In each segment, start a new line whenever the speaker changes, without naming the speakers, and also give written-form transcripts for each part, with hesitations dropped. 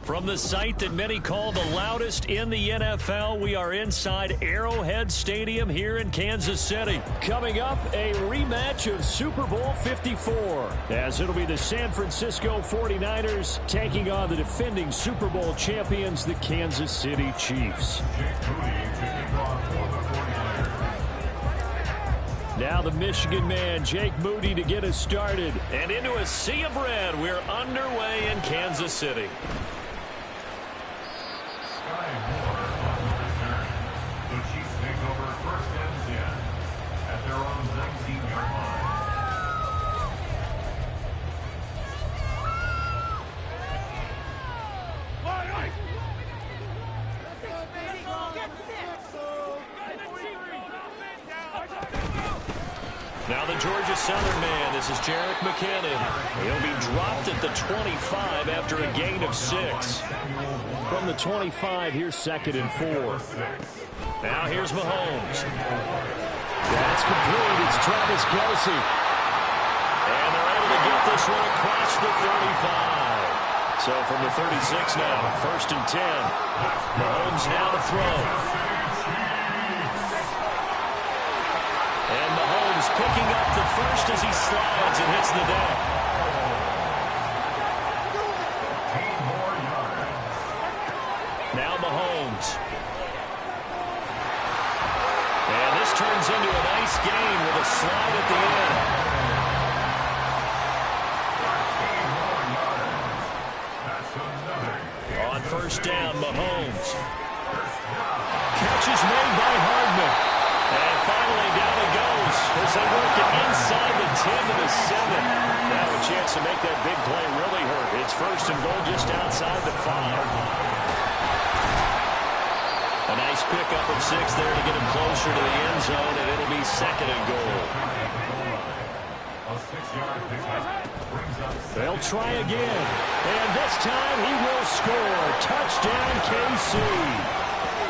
From the site that many call the loudest in the NFL, we are inside Arrowhead Stadium here in Kansas City. Coming up, a rematch of Super Bowl 54, as it'll be the San Francisco 49ers taking on the defending Super Bowl champions, the Kansas City Chiefs. Now the Michigan man, Jake Moody, to get us started. And into a sea of red, we're underway in Kansas City. Now the Georgia Southern man, this is Jerick McKinnon. He'll be dropped at the 25 after a gain of 6. From the 25, here's 2nd and 4. Now here's Mahomes. That's complete. It's Travis Kelce. And they're able to get this one across the 35. So from the 36 now, 1st and 10. Mahomes now to throw. And Mahomes picking up the first as he slides and hits the deck. Now Mahomes. And this turns into a nice gain with a slide at the end. On 1st down, Mahomes. Catch is made by Hardman. And finally down it goes as they work it inside the 10 to the 7. Now a chance to make that big play really hurt. It's 1st and goal just outside the 5. A nice pickup of 6 there to get him closer to the end zone, and it'll be 2nd and goal. They'll try again. And this time he will score. Touchdown, KC.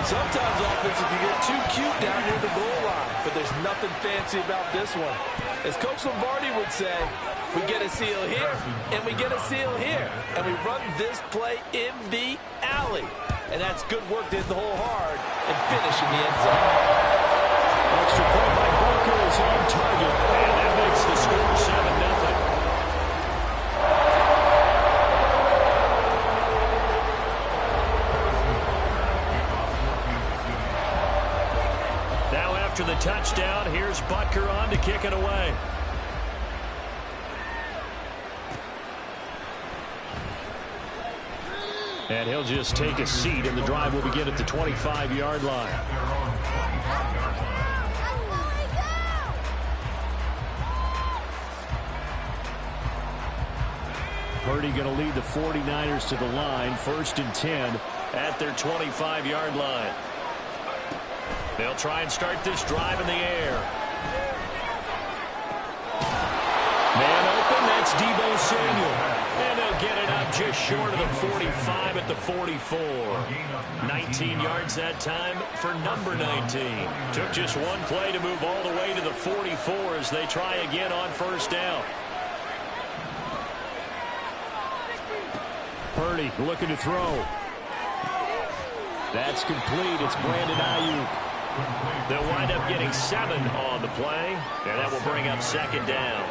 Sometimes offenses can get too cute down near the goal line, but there's nothing fancy about this one. As Coach Lombardi would say, we get a seal here, and we get a seal here, and we run this play in the alley. And that's good work to hit the hole hard and finish in the end zone.
Extra point by Booker is on target, and that makes the score 7-0. After the touchdown, here's Butker on to kick it away. And he'll just take a seat, and the drive will begin at the 25-yard line. Purdy going to lead the 49ers to the line, 1st and 10 at their 25-yard line. They'll try and start this drive in the air. Man open, that's Deebo Samuel. And they'll get it up just short of the 45 at the 44. 19 yards that time for number 19. Took just one play to move all the way to the 44 as they try again on 1st down. Purdy looking to throw. That's complete. It's Brandon Ayuk. They'll wind up getting 7 on the play, and that will bring up 2nd down.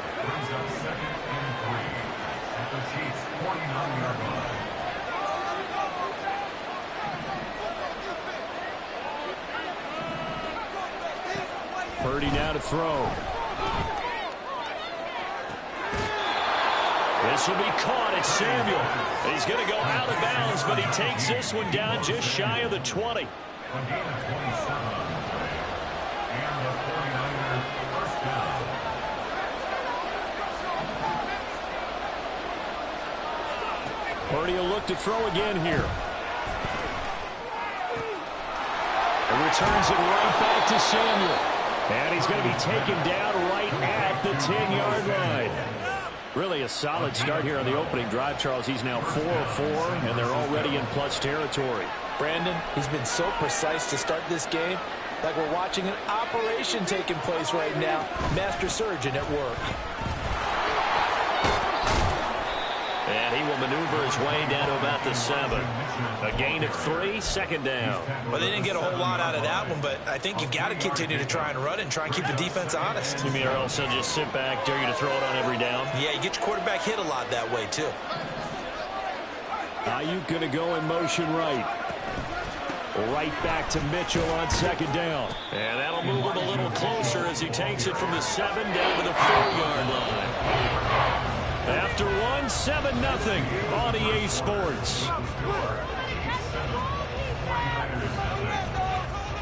Purdy now to throw. This will be caught. It's Samuel. He's going to go out of bounds, but he takes this one down just shy of the 20. Purdy will look to throw again here. And returns it right back to Samuel. And he's going to be taken down right at the 10-yard line. Really a solid start here on the opening drive, Charles. He's now 4 of 4, and they're already in plus territory.
Brandon, he's been so precise to start this game, like we're watching an operation taking place right now. Master surgeon at work.
And he will maneuver his way down to about the 7. A gain of 3, second down.
Well, they didn't get a whole lot out of that one, but I think you've got to continue to try and run it and try and keep the defense honest.
You mean, or else they'll just sit back, dare you to throw it on every down?
Yeah, you get your quarterback hit a lot that way, too.
Ayuk going to go in motion right. Right back to Mitchell on second down. And that'll move him a little closer as he takes it from the 7 down to the 4-yard line. After 1, 7-0 on EA Sports.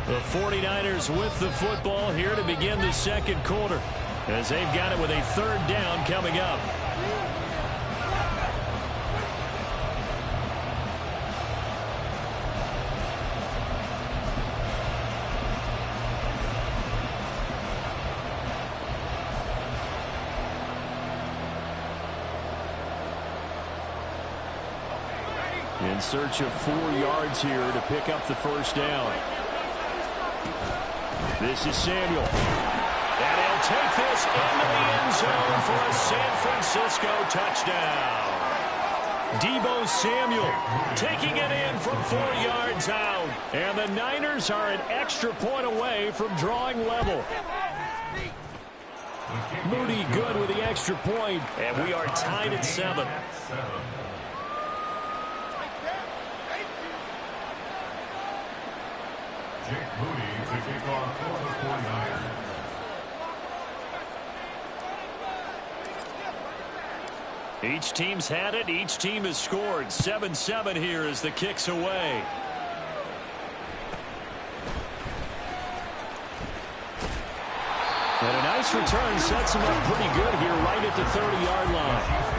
The 49ers with the football here to begin the second quarter, as they've got it with a third down coming up. In search of 4 yards here to pick up the first down. This is Samuel. And he'll take this into the end zone for a San Francisco touchdown. Deebo Samuel taking it in from 4 yards out. And the Niners are an extra point away from drawing level. Moody good with the extra point. And we are tied at 7.
Jake Moody to kick off for the 49ers.
Each team's had it. Each team has scored. 7-7 here as the kick's away. And a nice return sets him up pretty good here right at the 30-yard line.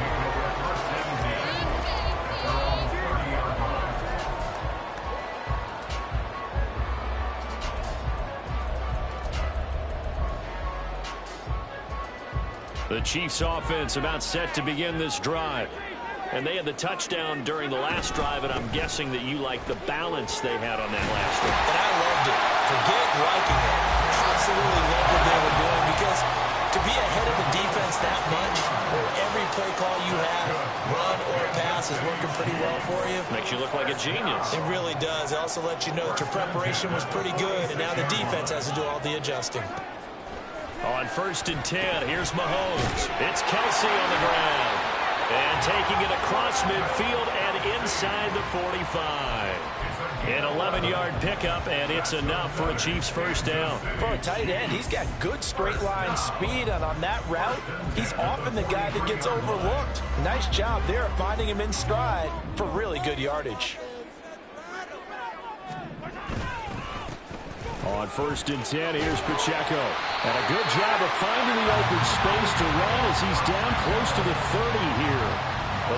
The Chiefs offense about set to begin this drive. And they had the touchdown during the last drive, and I'm guessing that you like the balance they had on that last drive.
And I loved it. Forget liking it. Absolutely loved what they were doing, because to be ahead of the defense that much, where every play call you have, run or pass, is working pretty well for you.
Makes you look like a genius.
It really does. It also lets you know that your preparation was pretty good, and now the defense has to do all the adjusting.
On 1st and 10, here's Mahomes. It's Kelsey on the ground. And taking it across midfield and inside the 45. An 11-yard pickup, and it's enough for a Chiefs first down.
For a tight end, he's got good straight line speed, and on that route, he's often the guy that gets overlooked. Nice job there of finding him in stride for really good yardage.
On 1st and 10, here's Pacheco. And a good job of finding the open space to run as he's down close to the 30 here.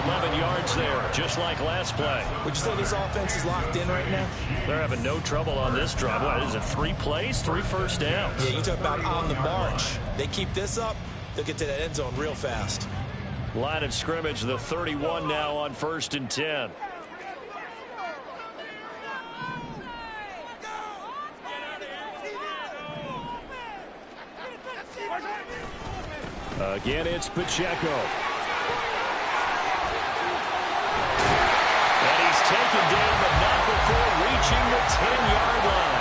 11 yards there, just like last play.
Would you say this offense is locked in right now?
They're having no trouble on this drive. What is it, 3 plays, 3 first downs?
Yeah, you talk about on the march. They keep this up, they'll get to that end zone real fast.
Line of scrimmage, the 31 now on 1st and 10. Again, it's Pacheco. And he's taken down, but not before reaching the 10-yard line.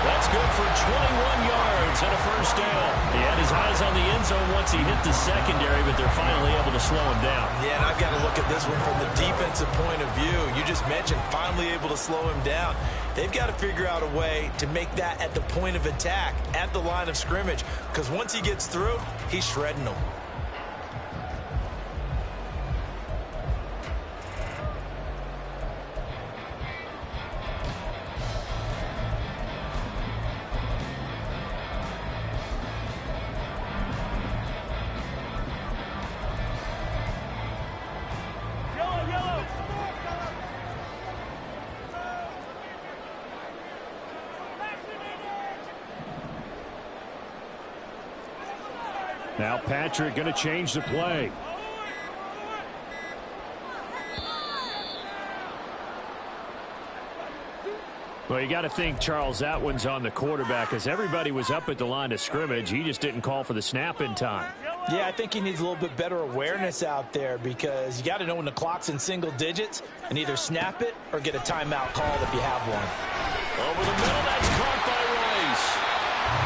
That's good for 21 yards and a first down. He had his eyes on the end zone once he hit the secondary, but they're finally able to slow him down.
Yeah, and I've got to look at this one from the defensive point of view. You just mentioned finally able to slow him down. They've got to figure out a way to make that at the point of attack, at the line of scrimmage, because once he gets through, he's shredding them.
Now Patrick going to change the play. Well, you got to think, Charles, that one's on the quarterback, as everybody was up at the line of scrimmage. He just didn't call for the snap in time.
Yeah, I think he needs a little bit better awareness out there because you got to know when the clock's in single digits and either snap it or get a timeout called if you have one.
Over the middle, that's caught by Rice.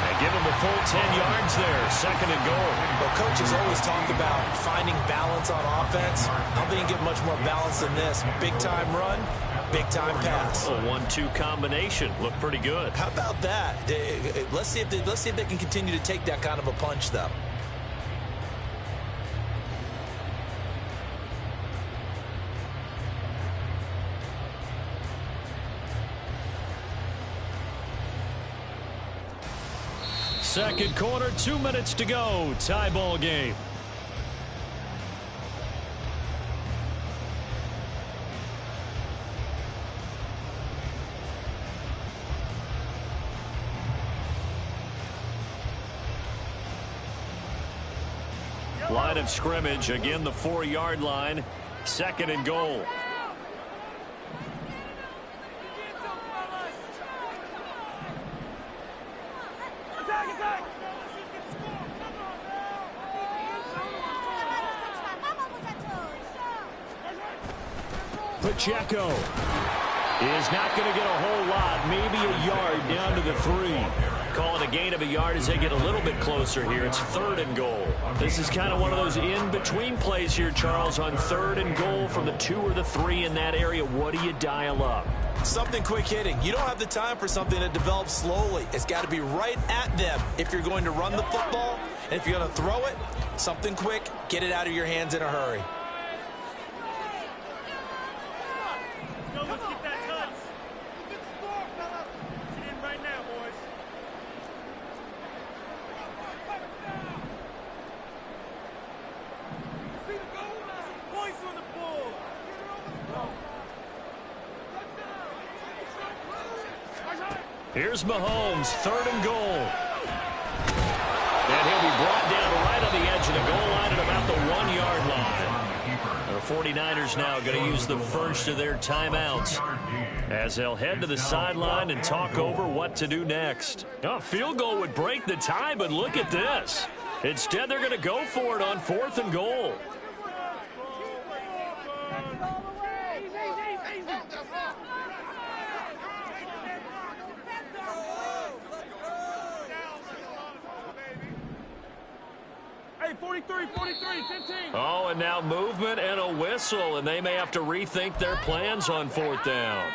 And give him a full 10 yards there, 2nd and goal.
Well, coaches always talk about finding balance on offense. I don't think you get much more balance than this. Big-time run, big-time pass.
A 1-2 combination. Looked pretty good.
How about that? Let's see if they can continue to take that kind of a punch, though.
Second quarter, 2 minutes to go. Tie ball game. Line of scrimmage, again the 4-yard line. 2nd and goal. Pacheco is not going to get a whole lot, maybe a yard down to the 3. Call it a gain of a yard as they get a little bit closer here. It's 3rd and goal. This is kind of one of those in-between plays here, Charles, on 3rd and goal from the 2 or the 3 in that area. What do you dial up?
Something quick hitting. You don't have the time for something that develops slowly. It's got to be right at them if you're going to run the football. And if you're going to throw it, something quick, get it out of your hands in a hurry.
Here's Mahomes, 3rd and goal. And he'll be brought down right on the edge of the goal line at about the 1-yard line. The 49ers now going to use the first of their timeouts as they'll head to the sideline and talk over what to do next. A field goal would break the tie, but look at this. Instead, they're going to go for it on 4th and goal.
Hey, 43, 15.
Oh, and now movement and a whistle, and they may have to rethink their plans on 4th down.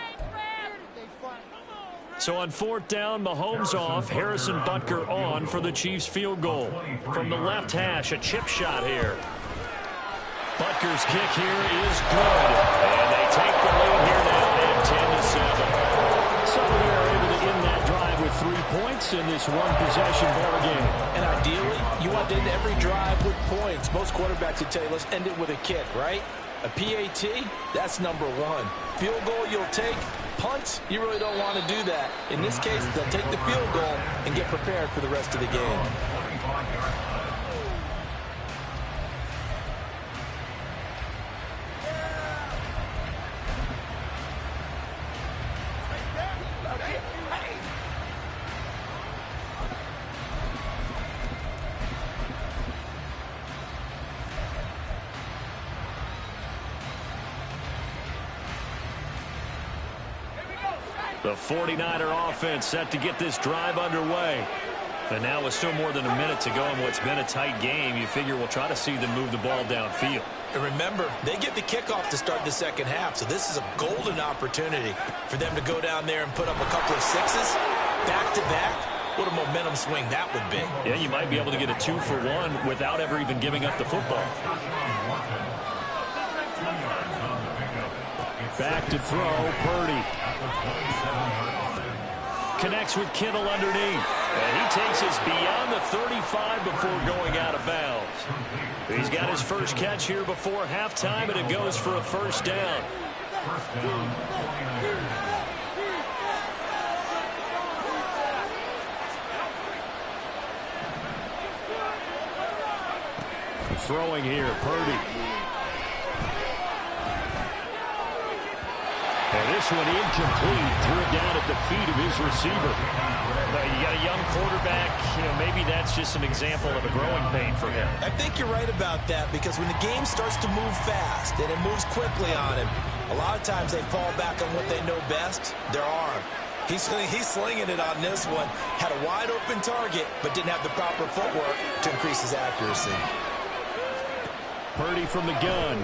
So on 4th down, Mahomes off, Harrison Butker on for the Chiefs field goal. From the left hash, a chip shot here. Butker's kick here is good, and they take the lead here now at 10-7. So they're able to end that drive with 3 points in this one-possession ball game.
And ideally, you want to end every drive with points. Most quarterbacks would tell you, let's end it with a kick, right? A PAT, that's number 1. Field goal you'll take. Punts, you really don't want to do that. In this case, they'll take the field goal and get prepared for the rest of the game.
The 49er offense set to get this drive underway. And now with still more than a minute to go in what's been a tight game, you figure we'll try to see them move the ball downfield.
And remember, they get the kickoff to start the second half, so this is a golden opportunity for them to go down there and put up a couple of sixes back-to-back. What a momentum swing that would be.
Yeah, you might be able to get a 2-for-1 without ever even giving up the football. Back to throw, Purdy. Connects with Kittle underneath. And he takes us beyond the 35 before going out of bounds. He's got his first catch here before halftime, and it goes for a first down. Throwing here, Purdy. And this one incomplete. Threw it down at the feet of his receiver. You got a young quarterback, maybe maybe that's just an example of a growing pain for him.
I think you're right about that, because when the game starts to move fast and it moves quickly on him, a lot of times they fall back on what they know best, their arm. He's slinging it on this one. Had a wide open target, but didn't have the proper footwork to increase his accuracy.
Purdy from the gun.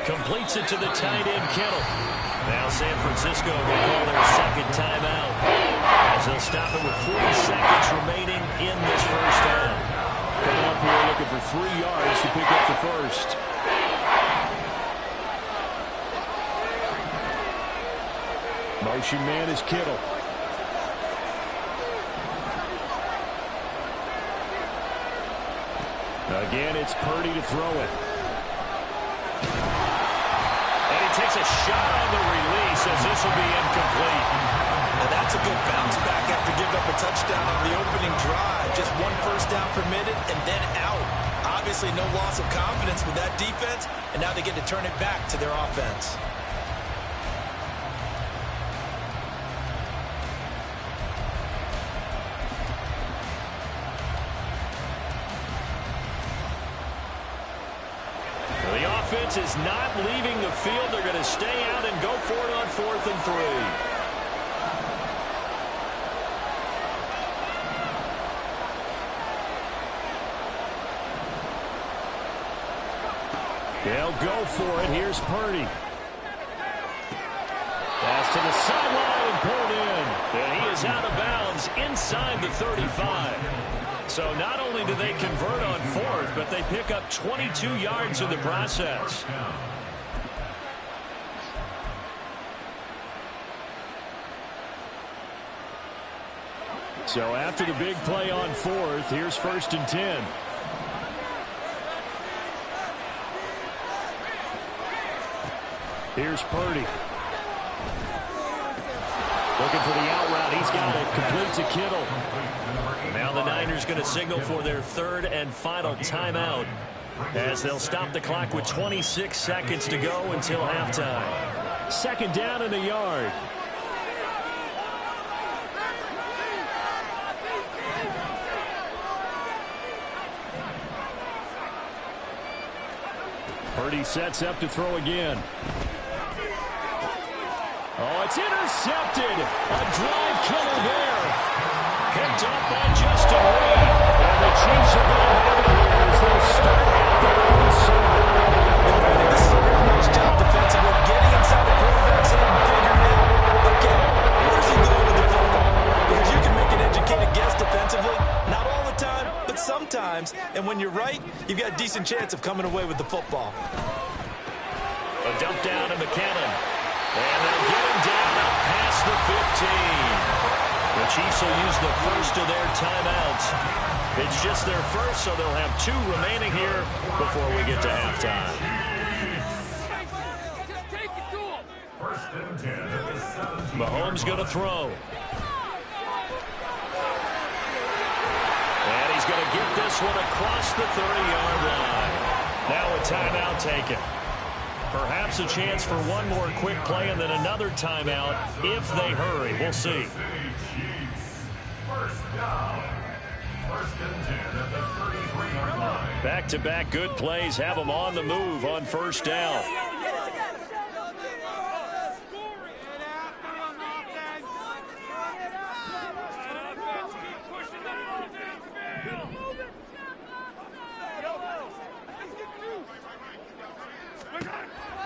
Completes it to the tight end, Kittle. Now San Francisco will call their second timeout, as they'll stop it with 40 seconds remaining in this first down. Coming up here looking for 3 yards to pick up the first. Motion man is Kittle. Again, it's Purdy to throw it. And he takes a shot on the release, as this will be incomplete.
Now that's a good bounce back after giving up a touchdown on the opening drive. Just 1 first down permitted and then out. Obviously no loss of confidence with that defense, and now they get to turn it back to their offense.
Is not leaving the field. They're going to stay out and go for it on 4th and 3. They'll go for it. Here's Purdy. Pass to the sideline and pulled in. And he is out of bounds inside the 35. So not only do they convert on 4th, but they pick up 22 yards in the process. So after the big play on 4th, here's 1st and 10. Here's Purdy. Looking for the out route. He's got it. Complete to Kittle. Now the Niners going to signal for their 3rd and final timeout, as they'll stop the clock with 26 seconds to go until halftime. 2nd down and a yard. Purdy sets up to throw again. Oh, it's intercepted. A drive killer there. Picked up by Justin Reed. And the Chiefs are going to have it here as they start at their own side.
I think this is a real nice job defensively, getting inside the quarterback's head and figuring out, okay, where's he going with the football? Because you can make an educated guess defensively, not all the time, but sometimes. And when you're right, you've got a decent chance of coming away with the football.
A dump down to McKinnon. And they'll get him down up past the 15. The Chiefs will use the first of their timeouts. It's just their first, so they'll have 2 remaining here before we get to halftime. Mahomes going to throw. And he's going to get this one across the 30-yard line. Now a timeout taken. Perhaps a chance for one more quick play and then another timeout if they hurry. We'll see. Back-to-back good plays have them on the move on 1st down.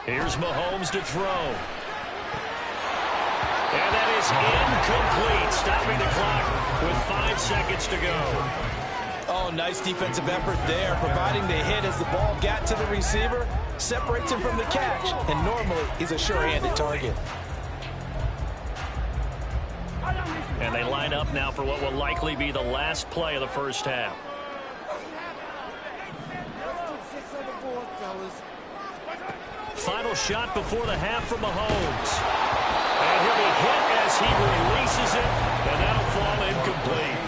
Here's Mahomes to throw. And that is incomplete, stopping the clock with 5 seconds to go.
Oh, nice defensive effort there, providing the hit as the ball got to the receiver, separates him from the catch, and normally he's a sure-handed target.
And they line up now for what will likely be the last play of the first half. Final shot before the half from Mahomes. And he'll be hit as he releases it, and that'll fall incomplete.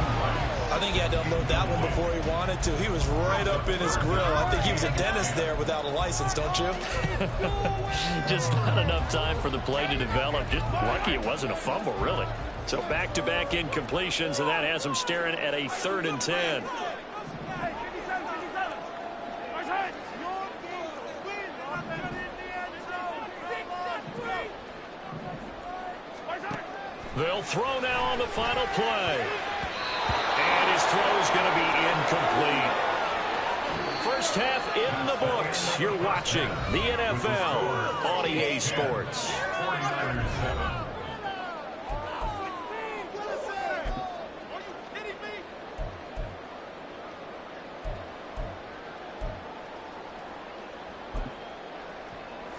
I think he had to unload that one before he wanted to. He was right up in his grill. I think he was a dentist there without a license, don't you?
Just not enough time for the play to develop. Just lucky it wasn't a fumble, really. So back-to-back incompletions, and that has them staring at a 3rd and 10. They'll throw now on the final play. And his throw is going to be incomplete. First half in the books. You're watching the NFL on EA Sports.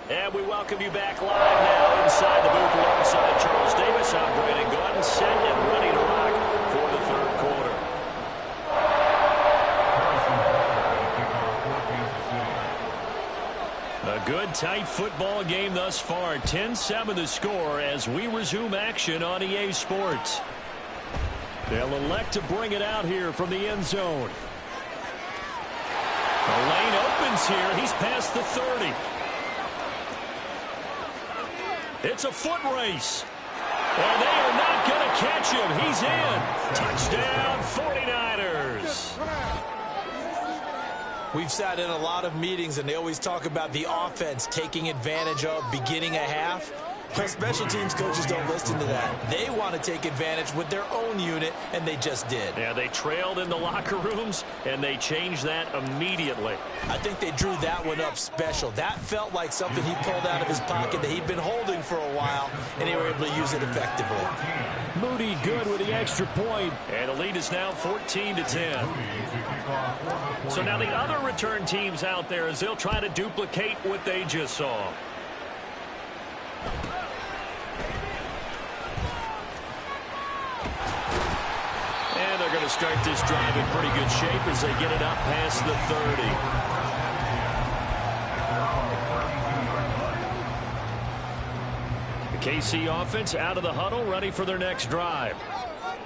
And we welcome you back live now inside the booth alongside Charles Davis. I'm Brandon Gordon, set and ready to rock for the 3rd quarter. A good, tight football game thus far. 10-7 the score as we resume action on EA Sports. They'll elect to bring it out here from the end zone. The lane opens here. He's past the 30. It's a foot race. And they are not going to catch him. He's in. Touchdown, 49ers.
We've sat in a lot of meetings, and they always talk about the offense taking advantage of beginning a half. Well, special teams coaches don't listen to that. They want to take advantage with their own unit, and they just did.
Yeah, they trailed in the locker rooms, and they changed that immediately.
I think they drew that one up special. That felt like something he pulled out of his pocket that he'd been holding for a while, and they were able to use it effectively.
Moody good with the extra point, and the lead is now 14-10. So now the other return teams out there as they'll try to duplicate what they just saw. And they're going to start this drive in pretty good shape as they get it up past the 30. The KC offense out of the huddle, ready for their next drive.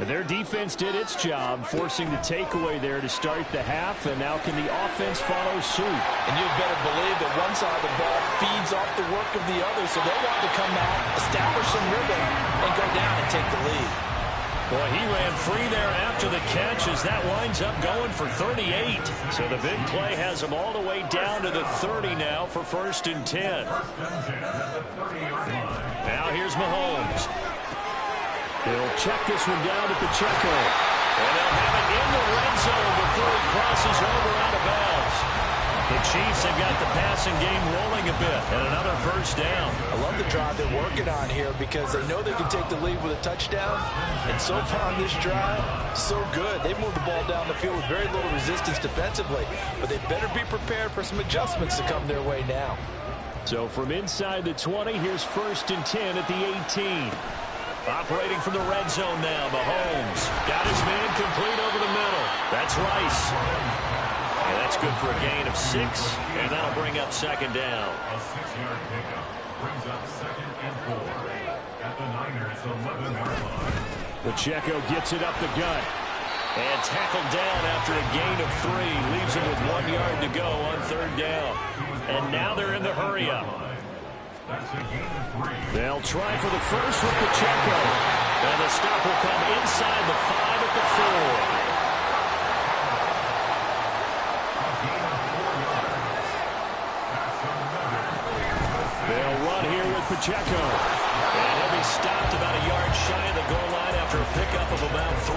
Their defense did its job, forcing the takeaway there to start the half, and now can the offense follow suit?
And you'd better believe that one side of the ball feeds off the work of the other, so they'll want to come out, establish some rhythm, and go down and take the lead.
Boy, he ran free there after the catch as that winds up going for 38. So the big play has him all the way down to the 30 now for 1st and 10. Now here's Mahomes. He'll check this one down to Pacheco. And they'll have it in the red zone before he crosses over out of bounds. The Chiefs have got the passing game rolling a bit, and another 1st down.
I love the drive they're working on here because they know they can take the lead with a touchdown. And so far on this drive, so good. They moved the ball down the field with very little resistance defensively. But they better be prepared for some adjustments to come their way now.
So from inside the 20, here's 1st and 10 at the 18. Operating from the red zone now, Mahomes. Got his man complete over the middle. That's Rice. And that's good for a gain of 6, and that'll bring up 2nd down.
A 6-yard pickup brings up 2nd and 4 at the Niners' 11-yard line.
Pacheco gets it up the gut. And tackled down after a gain of 3. Leaves him with 1 yard to go on 3rd down. And now they're in the hurry-up. They'll try for the first with Pacheco. And the stop will come inside the 5 at the 4. They'll run here with Pacheco. And he'll be stopped about a yard shy of the goal line after a pickup of about 3.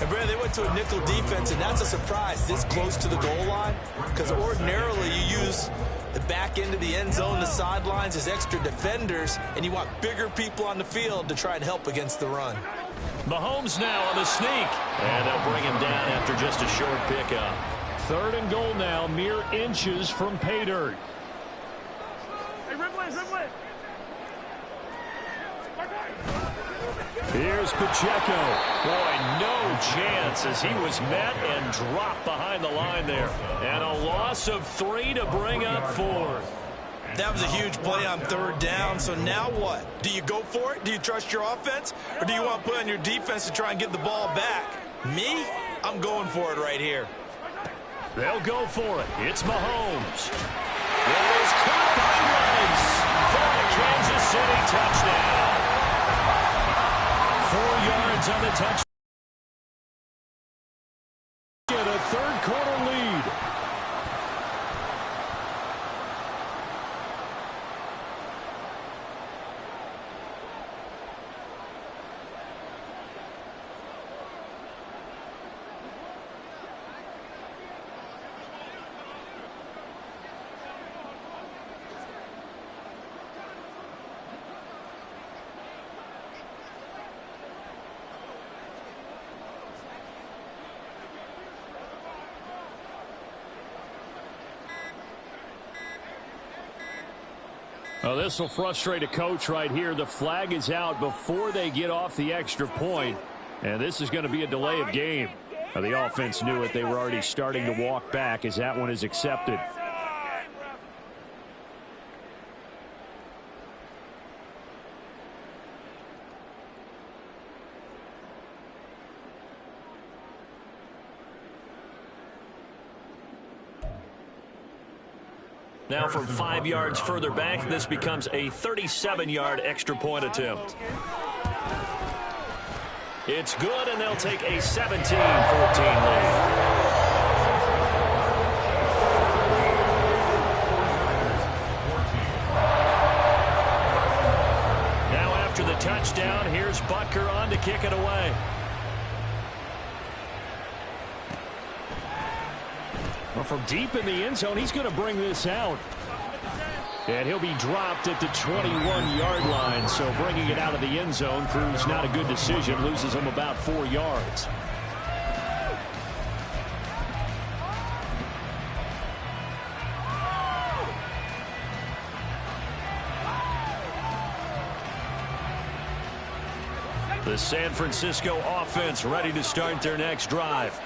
And Brad, they went to a nickel defense, and that's a surprise this close to the goal line. Because ordinarily you use the back end of the end zone, the sidelines as extra defenders, and you want bigger people on the field to try and help against the run.
Mahomes now on the sneak. And they'll bring him down after just a short pickup. 3rd and goal now, mere inches from pay dirt. Here's Pacheco. Boy, no chance as he was met and dropped behind the line there. And a loss of 3 to bring up 4th.
That was a huge play on 3rd down, so now what? Do you go for it? Do you trust your offense? Or do you want to put on your defense to try and get the ball back? Me? I'm going for it right here.
They'll go for it. It's Mahomes. It is caught by Rice for a Kansas City touchdown. yards on the touch. Get a third-quarter lead. Well, this will frustrate a coach right here. The flag is out before they get off the extra point, and this is going to be a delay of game. Now, the offense knew it. They were already starting to walk back as that one is accepted. Now from 5 yards further back, this becomes a 37-yard extra point attempt. It's good, and they'll take a 17-14 lead. Now after the touchdown, here's Butker on to kick it away. Well, from deep in the end zone, he's going to bring this out. And he'll be dropped at the 21-yard line. So bringing it out of the end zone proves not a good decision. Loses him about 4 yards. The San Francisco offense ready to start their next drive.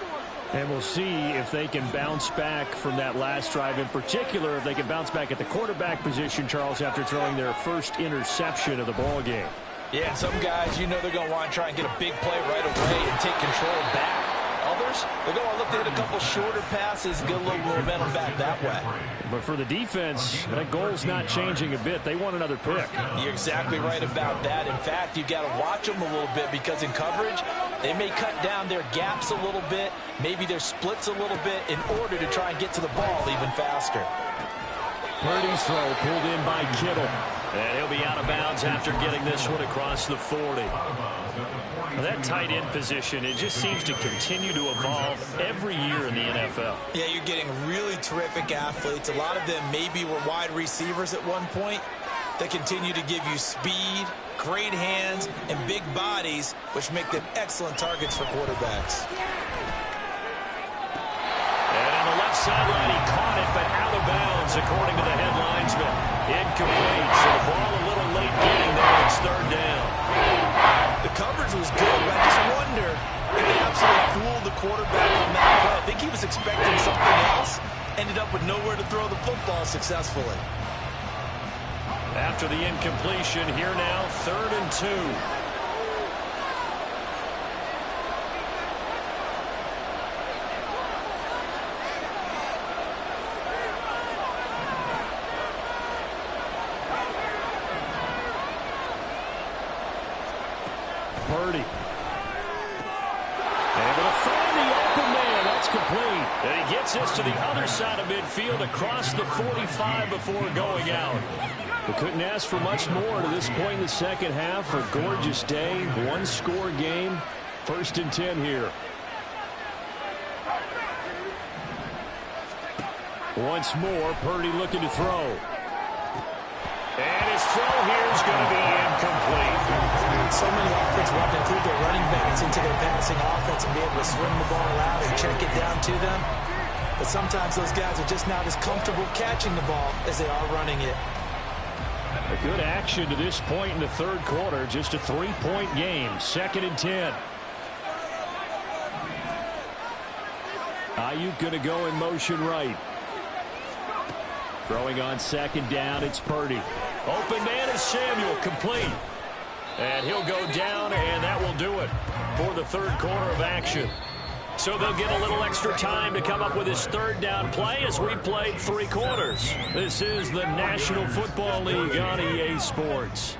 And we'll see if they can bounce back from that last drive, in particular if they can bounce back at the quarterback position, Charles, after throwing their first interception of the ball game.
Yeah, and some guys, you know they're going to want to try and get a big play right away and take control back. Others, they're going to look to hit a couple shorter passes, get a little momentum back that way.
But for the defense, that goal's not changing a bit. They want another pick.
You're exactly right about that. In fact, you've got to watch them a little bit because in coverage, they may cut down their gaps a little bit, maybe their splits a little bit in order to try and get to the ball even faster.
Purdy's throw pulled in by Kittle. And he'll be out of bounds after getting this one across the 40. That tight end position, it just seems to continue to evolve every year in the NFL.
Yeah, you're getting really terrific athletes. A lot of them maybe were wide receivers at one point. They continue to give you speed, great hands, and big bodies, which make them excellent targets for quarterbacks.
And on the left sideline, he caught it, but out of bounds, according to the head linesman. Incomplete, so the ball a little late getting there. It's third down.
The coverage was good, but I just wonder if they absolutely fooled the quarterback on that play. I think he was expecting something else, ended up with nowhere to throw the football successfully.
After the incompletion, here now, 3rd and 2. Purdy. Able to find the open man. That's complete. And he gets this to the other side of midfield across the 45 before going out. We couldn't ask for much more to this point in the second half. A gorgeous day, one-score game. 1st and 10 here. Once more, Purdy looking to throw. And his throw here is going to be incomplete.
So many offenses want to include their running backs into their passing offense and be able to swing the ball out and check it down to them. But sometimes those guys are just not as comfortable catching the ball as they are running it.
A good action to this point in the 3rd quarter. Just a 3-point game. 2nd and 10. Ayuk going to go in motion right. Throwing on 2nd down, it's Purdy. Open man is Samuel, complete. And he'll go down, and that will do it for the 3rd quarter of action. So they'll get a little extra time to come up with his 3rd down play as we played 3 quarters. This is the National Football League on EA Sports.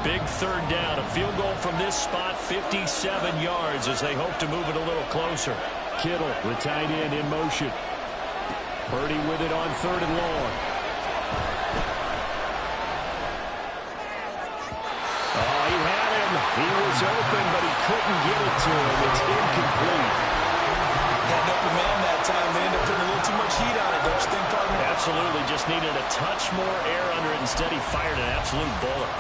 Big third down. A field goal from this spot, 57 yards as they hope to move it a little closer. Kittle, the tight end, in motion. Purdy with it on 3rd and long. Oh, he had him. He was open, but he couldn't get it to him. It's incomplete.
Had an open man that time. They ended up putting a little too much heat on it, don't you think, partner?
Absolutely. Just needed a touch more air under it. Instead, he fired an absolute bullet.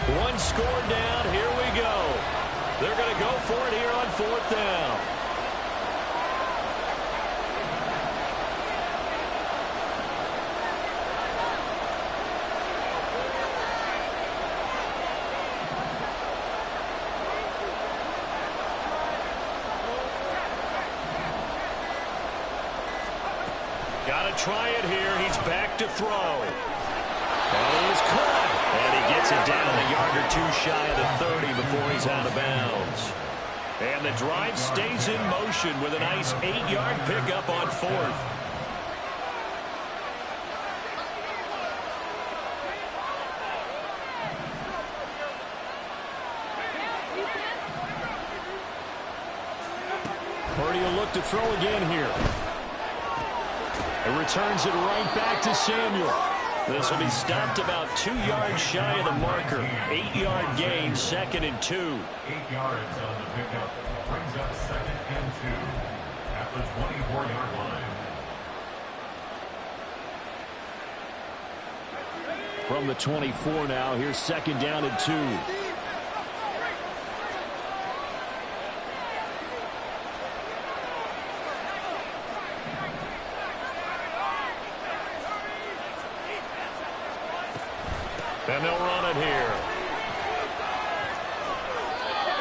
One score down. Here we go. They're going to go for it here on 4th down. Got to try it here. He's back to throw. That is caught. And he gets it down a yard or two shy of the 30 before he's out of bounds. And the drive stays in motion with a nice 8-yard pickup on 4th. Purdy will look to throw again here. It returns it right back to Samuel. This will be stopped about 2 yards shy of the marker. 8-yard gain, 2nd and 2.
8 yards on the pickup. Brings up 2nd and 2 at the 24-yard line.
From the 24 now, here's 2nd down and 2. And they'll run it here.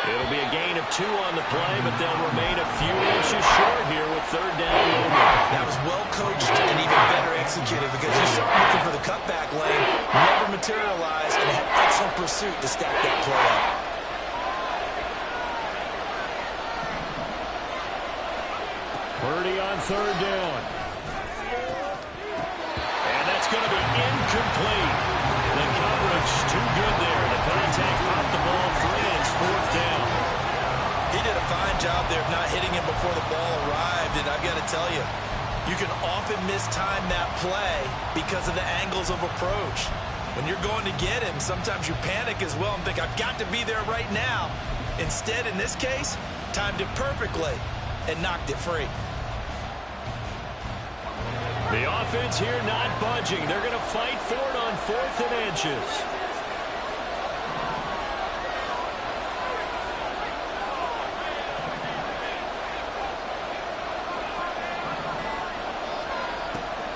It'll be a gain of 2 on the play, but they'll remain a few inches short here with 3rd down.
That was well coached and even better executed because you saw him looking for the cutback lane, never materialized, and had excellent pursuit to stack that play up.
Purdy on 3rd down. And that's going to be incomplete. The coverage too good there. The contact popped the ball free, and it's 4th down.
He did a fine job there of not hitting him before the ball arrived, and I've got to tell you, you can often mistime that play because of the angles of approach. When you're going to get him, sometimes you panic as well and think, I've got to be there right now. Instead, in this case, timed it perfectly and knocked it free.
The offense here not budging. They're going to fight for it on 4th and inches.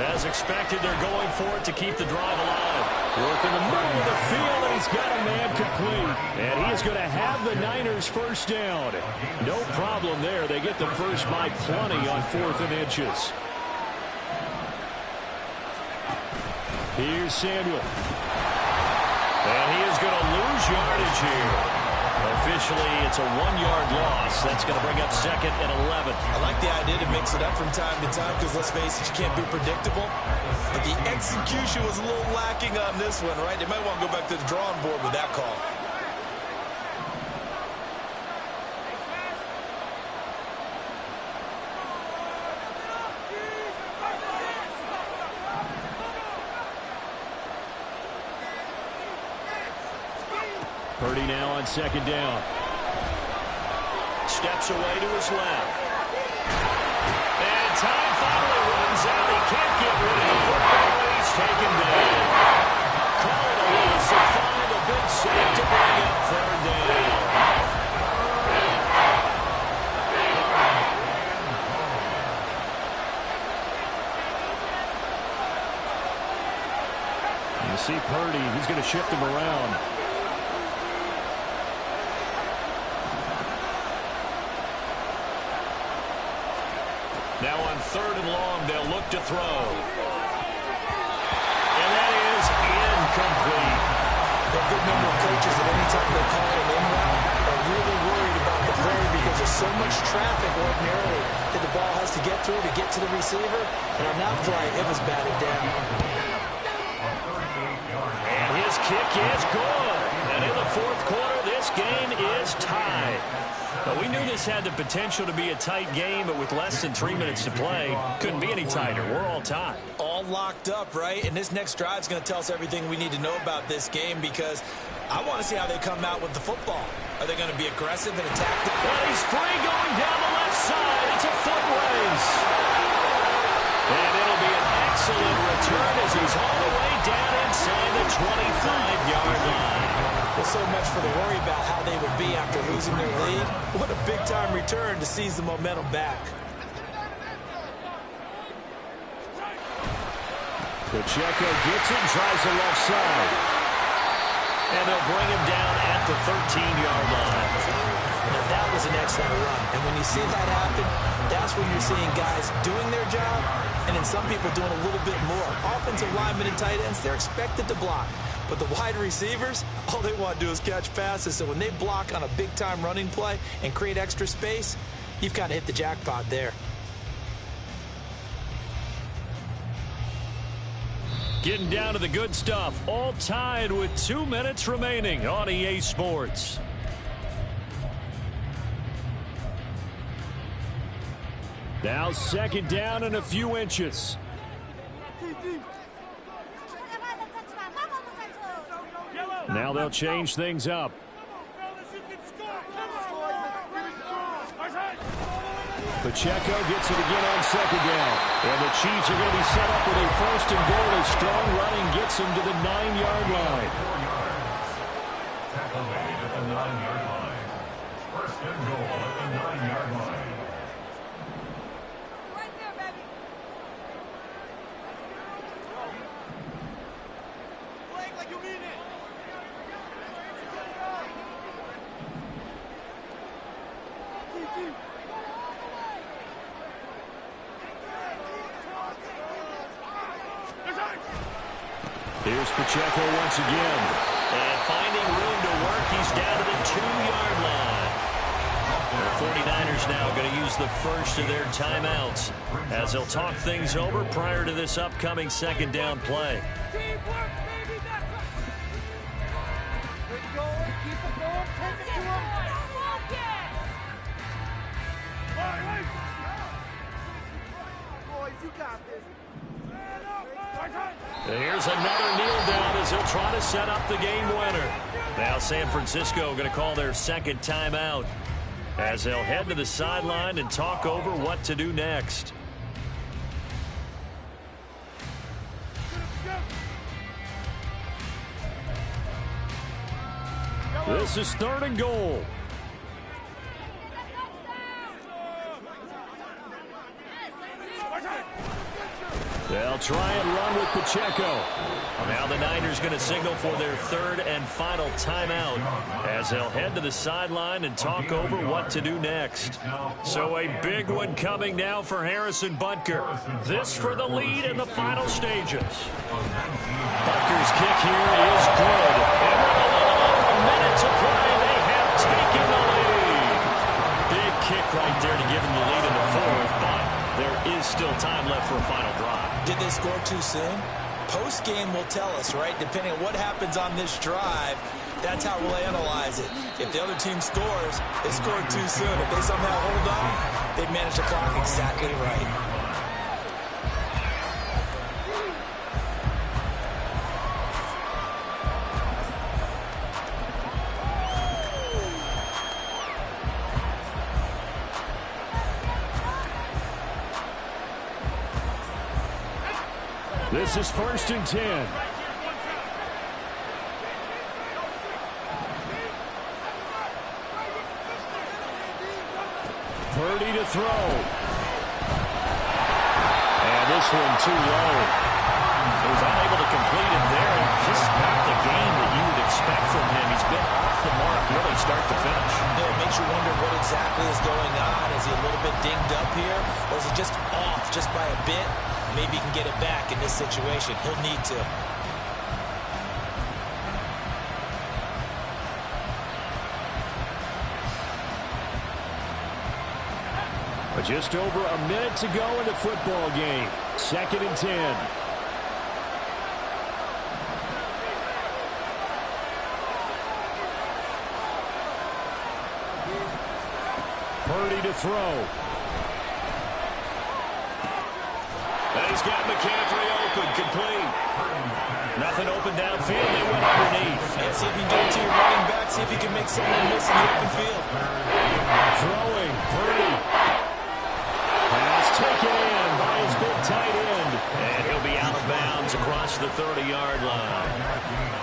As expected, they're going for it to keep the drive alive. Work in the middle of the field, and he's got a man complete. And he is going to have the Niners 1st down. No problem there. They get the first by plenty on 4th and inches. Here's Samuel. And he is going to lose yardage here. Officially, it's a 1-yard loss. That's going to bring up 2nd and 11.
I like the idea to mix it up from time to time because, let's face it, you can't be predictable. But the execution was a little lacking on this one, right? They might want to go back to the drawing board with that call.
Purdy now on 2nd down. Steps away to his left. And time finally runs out. He can't get rid of the football. He's taken down. Call it a loss. So finally the big sack to bring up 3rd down. You see Purdy. He's going to shift him around. Now on 3rd and long, they'll look to throw. And that is incomplete.
A good number of coaches at any time they call an in route are really worried about the play because there's so much traffic ordinarily that the ball has to get through to get to the receiver. And on that play, it was batted down.
And his kick is good. And in the fourth quarter, this game is tied. Now, we knew this had the potential to be a tight game, but with less than 3 minutes to play, couldn't be any tighter. We're all tied.
All locked up, right? And this next drive is going to tell us everything we need to know about this game, because I want to see how they come out with the football. Are they going to be aggressive and attack?
Well, he's free going down the left side. It's a foot race. And it'll be an excellent return as he's all the way down inside the 25-yard line.
Well, so much for the worry about how they would be after losing their lead. What a big-time return to seize the momentum back.
Pacheco gets it, tries the left side. And they'll bring him down at the 13-yard line.
Now, that was an excellent run. And when you see that happen, that's when you're seeing guys doing their job, and then some people doing a little bit more. Offensive linemen and tight ends, they're expected to block. But the wide receivers, all they want to do is catch passes. So when they block on a big-time running play and create extra space, you've kind of hit the jackpot there.
Getting down to the good stuff. All tied with 2 minutes remaining on EA Sports. Now second down and a few inches. Now they'll change things up. Pacheco gets it again on second down. And the Chiefs are going to be set up with a first and goal as strong running gets them to the 9-yard line.
Tackle made at the 9-yard line. First and goal at the 9-yard line.
Right there, baby. Play like you mean it.
Here's Pacheco once again. And finding room to work, he's down to the 2-yard line. The 49ers now going to use the first of their timeouts as they'll talk things over prior to this upcoming second down play.
Teamwork, baby. That's right. Keep going. Keep it going. Take it to him. Boys, you got this.
Here's another kneel down as he'll try to set up the game winner. Now San Francisco going to call their second timeout as they'll head to the sideline and talk over what to do next. This is third and goal. They'll try and run with Pacheco. Now the Niners going to signal for their third and final timeout as they'll head to the sideline and talk over what to do next. So a big one coming now for Harrison Butker. This for the lead in the final stages. Butker's kick here is good. And with a little over a minute to play, they have taken the lead. Big kick right there to give them the lead in the fourth, but there is still time left for a final drive.
Did they score too soon? Post-game will tell us, right? Depending on what happens on this drive, that's how we'll analyze it. If the other team scores, they scored too soon. If they somehow hold on, they manage the clock exactly right.
This is first and 10. 30 to throw. And this one too low. He was unable to complete it there. And just not the game that you would expect from him. He's been off the mark really start to finish.
Yeah, it makes you wonder what exactly is going on. Is he a little bit dinged up here? Or is he just off just by a bit? Maybe he can get it back in this situation. He'll need to.
Just over a minute to go in the football game. 2nd and 10. Purdy to throw. And he's got McCaffrey open, complete. Nothing open downfield. They went underneath.
And see if you can get it to your running back. See if you can make someone miss in the open field.
Throwing, Purdy. Pass taken in by his big tight end. And he'll be out of bounds across the 30-yard line.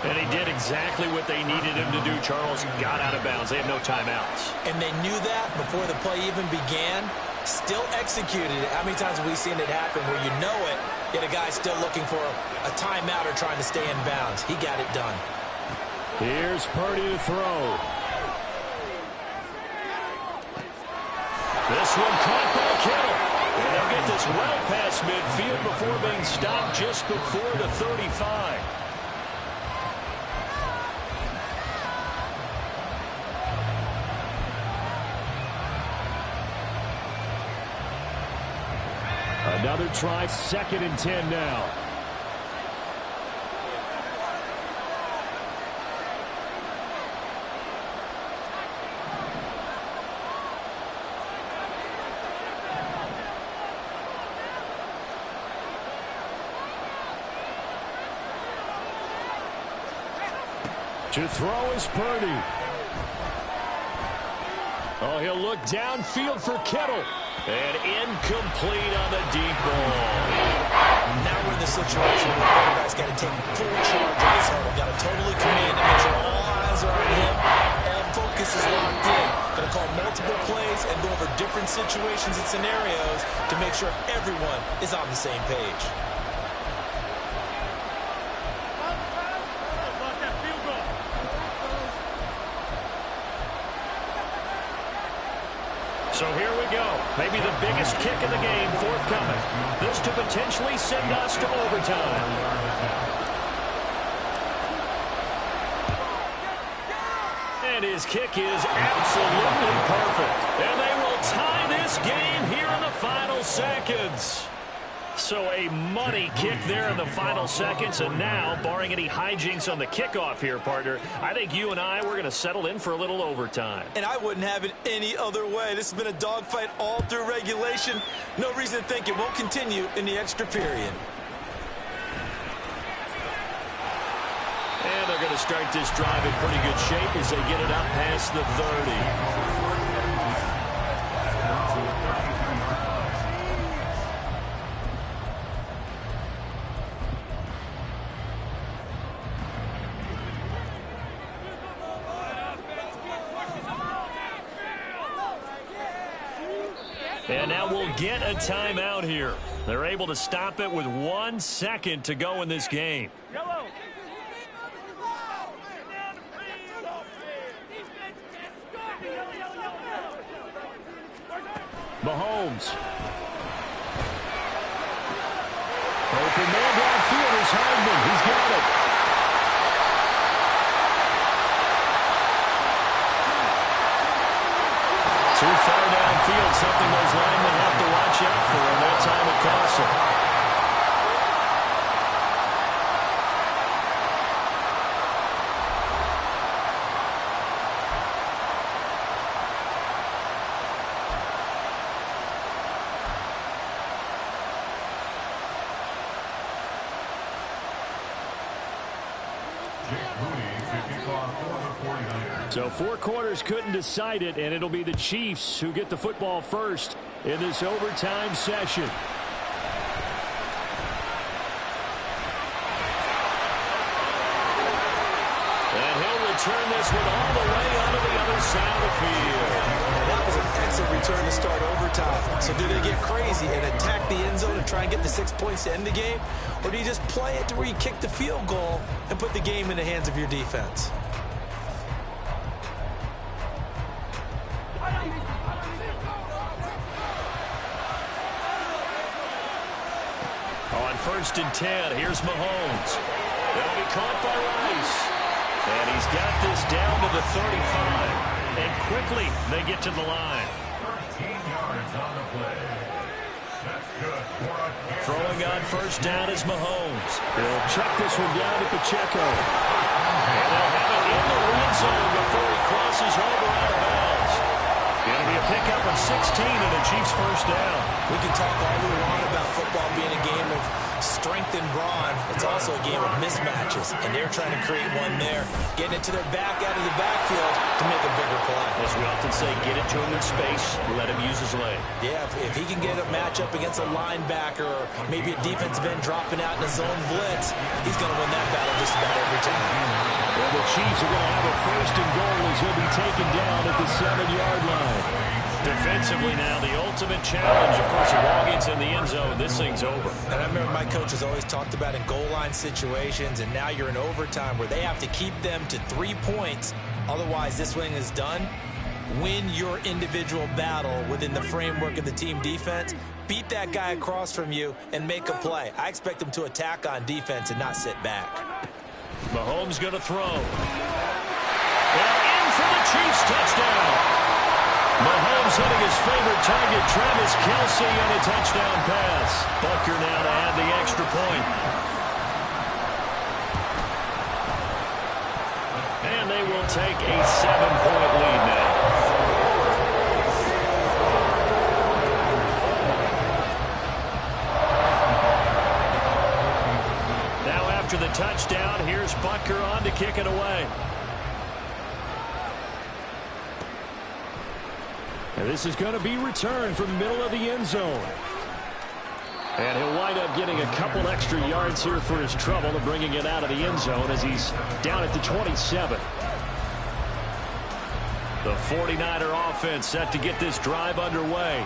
And he did exactly what they needed him to do, Charles. Got out of bounds. They have no timeouts.
And they knew that before the play even began. Still executed it. How many times have we seen it happen where you know it, yet a guy's still looking for a timeout or trying to stay in bounds? He got it done.
Here's Purdy to throw. This one caught by Kittle. And they'll get this well past midfield before being stopped just before the 35. Another try, 2nd and 10 now. To throw is Purdy. Oh, he'll look downfield for Kittle. And incomplete on the deep ball.
Now we're in the situation where the quarterback's got to take full charge of his huddle. Got to totally command and make sure all eyes are on him. All focus is locked in. Going to call multiple plays and go over different situations and scenarios to make sure everyone is on the same page.
So here we go. Maybe the biggest kick of the game forthcoming. This to potentially send us to overtime. And his kick is absolutely perfect. And they will tie this game here in the final seconds. So a money kick there in the final seconds. And now, barring any hijinks on the kickoff here, partner, I think you and I, we're going to settle in for a little overtime.
And I wouldn't have it any other way. This has been a dogfight all through regulation. No reason to think it won't continue in the extra period.
And they're going to start this drive in pretty good shape as they get it up past the 30. And now we'll get a timeout here. They're able to stop it with 1 second to go in this game. Mahomes. Open man downfield is Hardman. He's got it. Too far downfield, something those linemen have to watch out for, and that time it costs them. So 4 quarters couldn't decide it, and it'll be the Chiefs who get the football first in this overtime session. And he'll return this one all the way onto the other side of the field.
And that was an excellent return to start overtime. So do they get crazy and attack the end zone and try and get the 6 points to end the game? Or do you just play it to where you kick the field goal and put the game in the hands of your defense?
On 1st and 10, here's Mahomes. It'll be caught by Rice. And he's got this down to the 35. And quickly, they get to the line.
13 yards on the play. That's good for a carry.
Throwing on first down is Mahomes. He'll check this one down to Pacheco. And they'll have it in the red zone before he crosses over out of bounds. It'll be a pickup of 16 and a Chiefs first down.
We can talk all we want about football being a game of strength and brawn. It's also a game of mismatches, and they're trying to create one there, getting it to their back out of the backfield to make a bigger play.
As we often say, get it to him in space, let him use his leg.
Yeah, if he can get a matchup against a linebacker or maybe a defensive end dropping out in a zone blitz, he's going to win that battle just about every time.
Well, the Chiefs are going to have a first and goal as he'll be taken down at the 7-yard line. Defensively now, the ultimate challenge. Of course, if Wall gets in the end zone, this thing's over.
And I remember my coaches always talked about in goal line situations, and now you're in overtime where they have to keep them to 3 points. Otherwise, this wing is done. Win your individual battle within the framework of the team defense. Beat that guy across from you and make a play. I expect them to attack on defense and not sit back.
Mahomes going to throw. And in for the Chiefs touchdown. Mahomes hitting his favorite target, Travis Kelce, on a touchdown pass. Butker now to add the extra point. And they will take a 7-point lead now. Now after the touchdown, here's Butker on to kick it away. And this is going to be returned from the middle of the end zone. And he'll wind up getting a couple extra yards here for his trouble and bringing it out of the end zone as he's down at the 27. The 49er offense set to get this drive underway.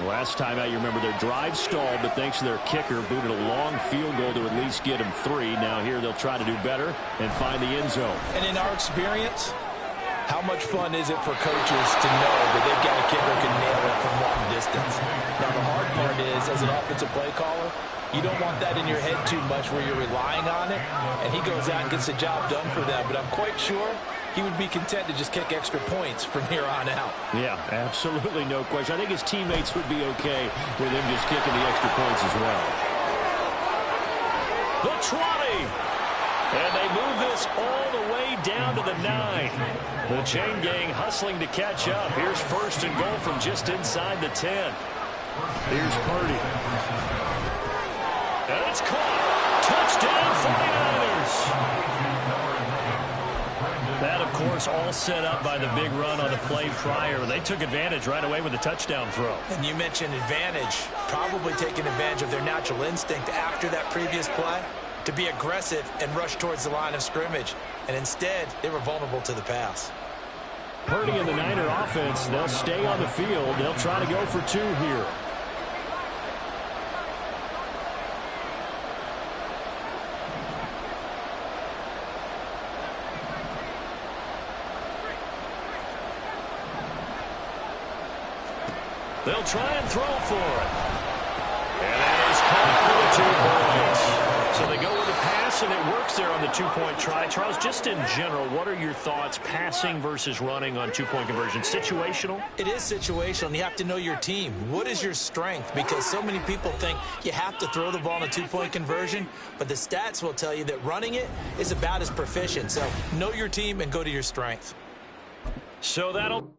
Last time out, you remember their drive stalled, but thanks to their kicker, booted a long field goal to at least get him 3. Now here they'll try to do better and find the end zone.
And in our experience, how much fun is it for coaches to know that they've got a kicker who can nail it from long distance? Now, the hard part is, as an offensive play caller, you don't want that in your head too much where you're relying on it, and he goes out and gets the job done for them. But I'm quite sure he would be content to just kick extra points from here on out.
Yeah, absolutely no question. I think his teammates would be okay with him just kicking the extra points as well. The 20! And they move this all the way down to the 9. The chain gang hustling to catch up. Here's first and goal from just inside the 10. Here's Purdy. And it's caught. Touchdown 49ers. That, of course, all set up by the big run on the play prior. They took advantage right away with the touchdown throw.
And you mentioned advantage. Probably taking advantage of their natural instinct after that previous play to be aggressive and rush towards the line of scrimmage. And instead, they were vulnerable to the pass.
Purdy and the Niner offense, they'll stay on the field. They'll try to go for 2 here. They'll try and throw for it. And that is caught for the 2 points. So they go with a pass, and it works there on the 2-point try. Charles, just in general, what are your thoughts passing versus running on 2-point conversion? Situational?
It is situational, and you have to know your team. What is your strength? Because so many people think you have to throw the ball in a 2-point conversion, but the stats will tell you that running it is about as proficient. So know your team and go to your strength.
So that'll...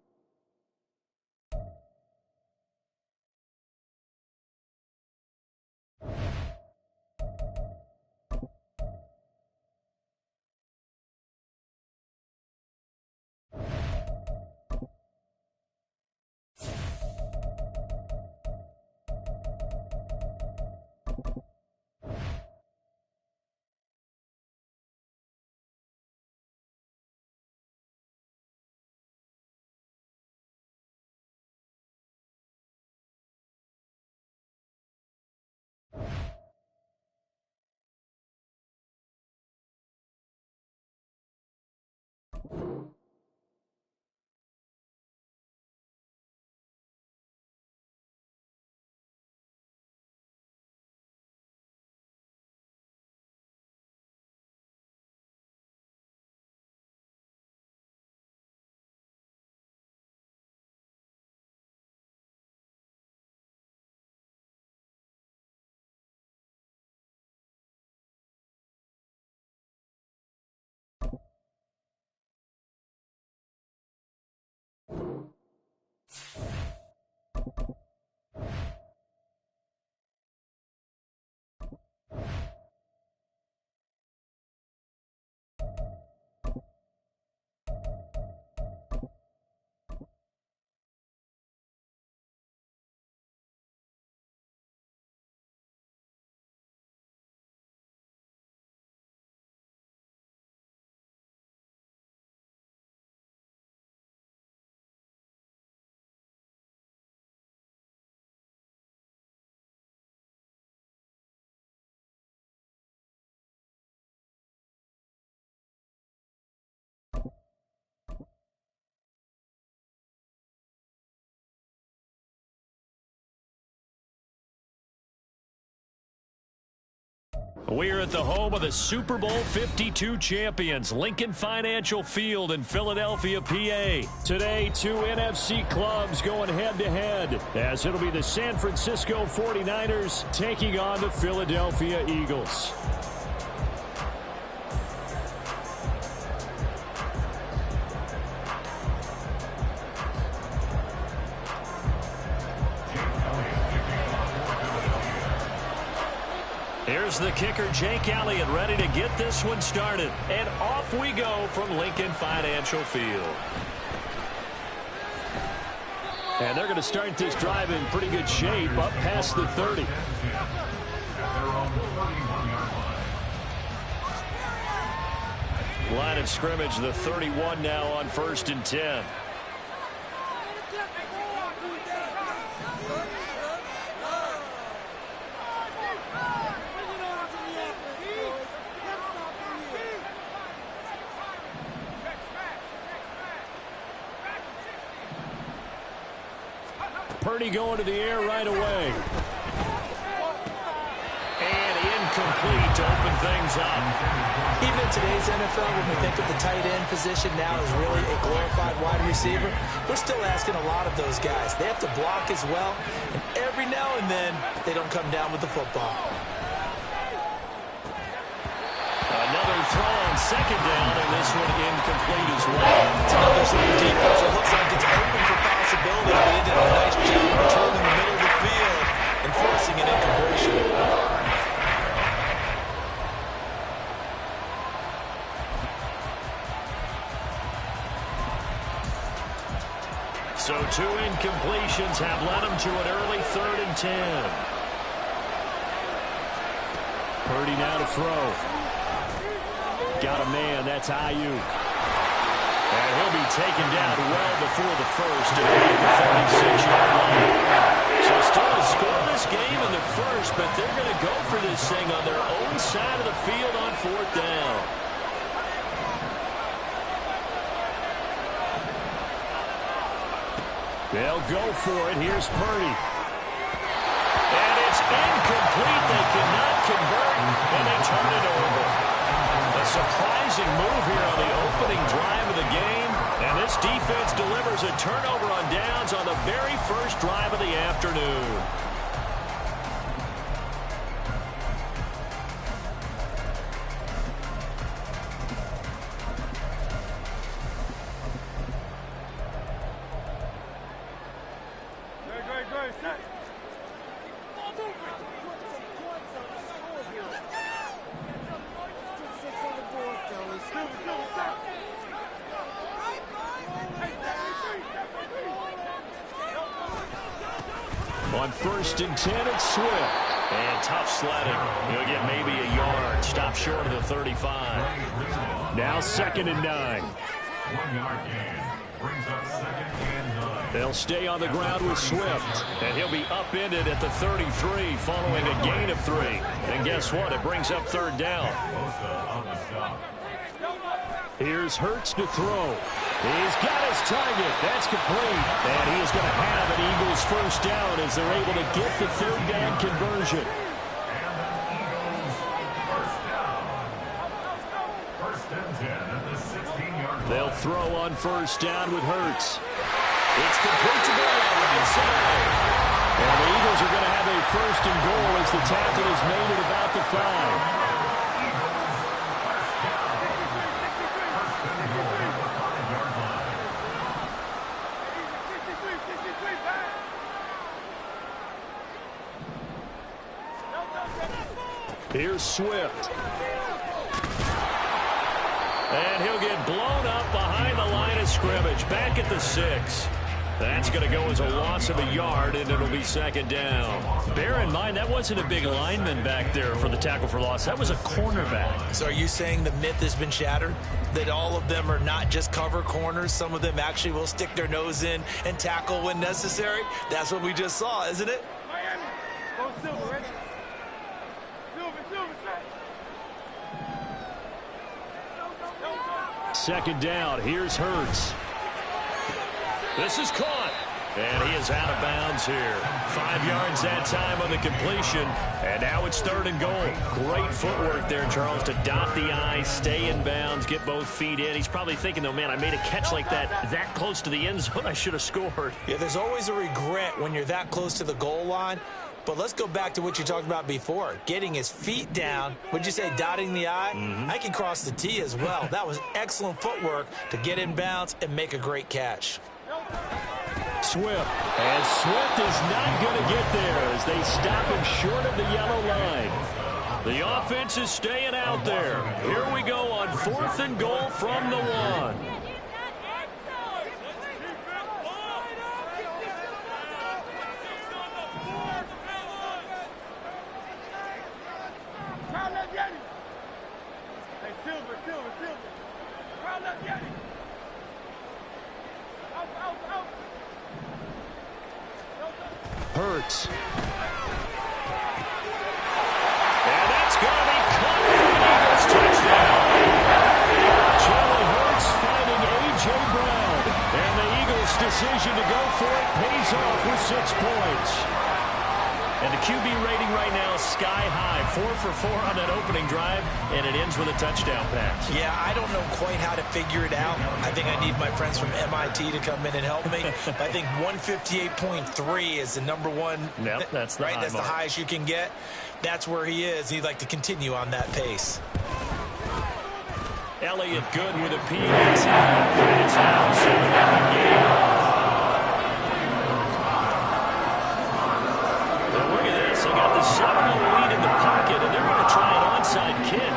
We're at the home of the Super Bowl 52 champions, Lincoln Financial Field in Philadelphia, PA. Today, two NFC clubs going head-to-head, as it'll be the San Francisco 49ers taking on the Philadelphia Eagles. Here's the kicker, Jake Elliott, ready to get this one started. And off we go from Lincoln Financial Field. And they're going to start this drive in pretty good shape, up past the 30. Line of scrimmage, the 31 now on 1st and 10. Purdy going to the air right away. And incomplete to open things up.
Even in today's NFL, when we think of the tight end position now as really a glorified wide receiver, we're still asking a lot of those guys. They have to block as well, and every now and then, they don't come down with the football.
Another throw on 2nd down, and this one incomplete as well.
It's another sort of defense that looks like it's open for possibilities, but they did a nice job controlling the middle of the field and forcing an incompletion.
So 2 incompletions have led them to an early 3rd and 10. Purdy now to throw. Got a man, that's Ayuk. And he'll be taken down well before the first at the 36-yard line. So still a scoreless game in the first, but they're going to go for this thing on their own side of the field on 4th down. They'll go for it. Here's Purdy. And it's incomplete. They cannot convert, and they turn it over. A surprising move here on the opening drive of the game, and this defense delivers a turnover on downs on the very first drive of the afternoon. On 1st and 10, it's Swift. And tough sledding. He'll get maybe a yard. Stop short of the 35. Now 2nd and 9.
1-yard gain. Brings up 2nd and 9.
They'll stay on the ground with Swift. And he'll be upended at the 33 following a gain of 3. And guess what? It brings up 3rd down. Here's Hurts to throw. He's got his target. That's complete. And he is going to have an Eagles first down as they're able to get the 3rd down conversion.
And the Eagles first down. 1st and 10 at the 16-yard line.
They'll throw on 1st down with Hurts. It's complete to the right side. And the Eagles are going to have a 1st and goal as the tackle is made at about the 5. Here's Swift. And he'll get blown up behind the line of scrimmage. Back at the 6. That's going to go as a loss of a yard, and it'll be 2nd down. Bear in mind, that wasn't a big lineman back there for the tackle for loss. That was a cornerback.
So are you saying the myth has been shattered? That all of them are not just cover corners? Some of them actually will stick their nose in and tackle when necessary? That's what we just saw, isn't it?
Miami, go Silver, ready? Silver, set.
2nd down. Here's Hurts. This is caught. And he is out of bounds here. 5 yards that time on the completion. And now it's 3rd and goal. Great footwork there, Charles, to dot the I, stay in bounds, get both feet in. He's probably thinking, though, man, I made a catch like that close to the end zone. I should have scored.
Yeah, there's always a regret when you're that close to the goal line. But let's go back to what you talked about before. Getting his feet down. Would you say dotting the I? I can cross the T as well. That was excellent footwork to get in bounds and make a great catch.
Swift. And Swift is not going to get there as they stop him short of the yellow line. The offense is staying out there. Here we go on 4th and goal from the 1. Hurts. And that's going to be caught for an Eagles touchdown. Jalen Hurts finding A.J. Brown. And the Eagles' decision to go for it pays off with 6 points. And the QB rating right now is sky high. 4 for 4 on that opening drive, and it ends with a touchdown pass.
Yeah, I don't know quite how to figure it out. I think I need my friends from MIT to come in and help me. I think 158.3 is the number one.
Yep, that's the
right.
high
That's
mark.
the highest you can get. That's where he is. He'd like to continue on that pace.
Elliott good with a PAT. And it's now a 7-0 game. They got the 7-0 lead in the pocket, and they're going to try an onside kick.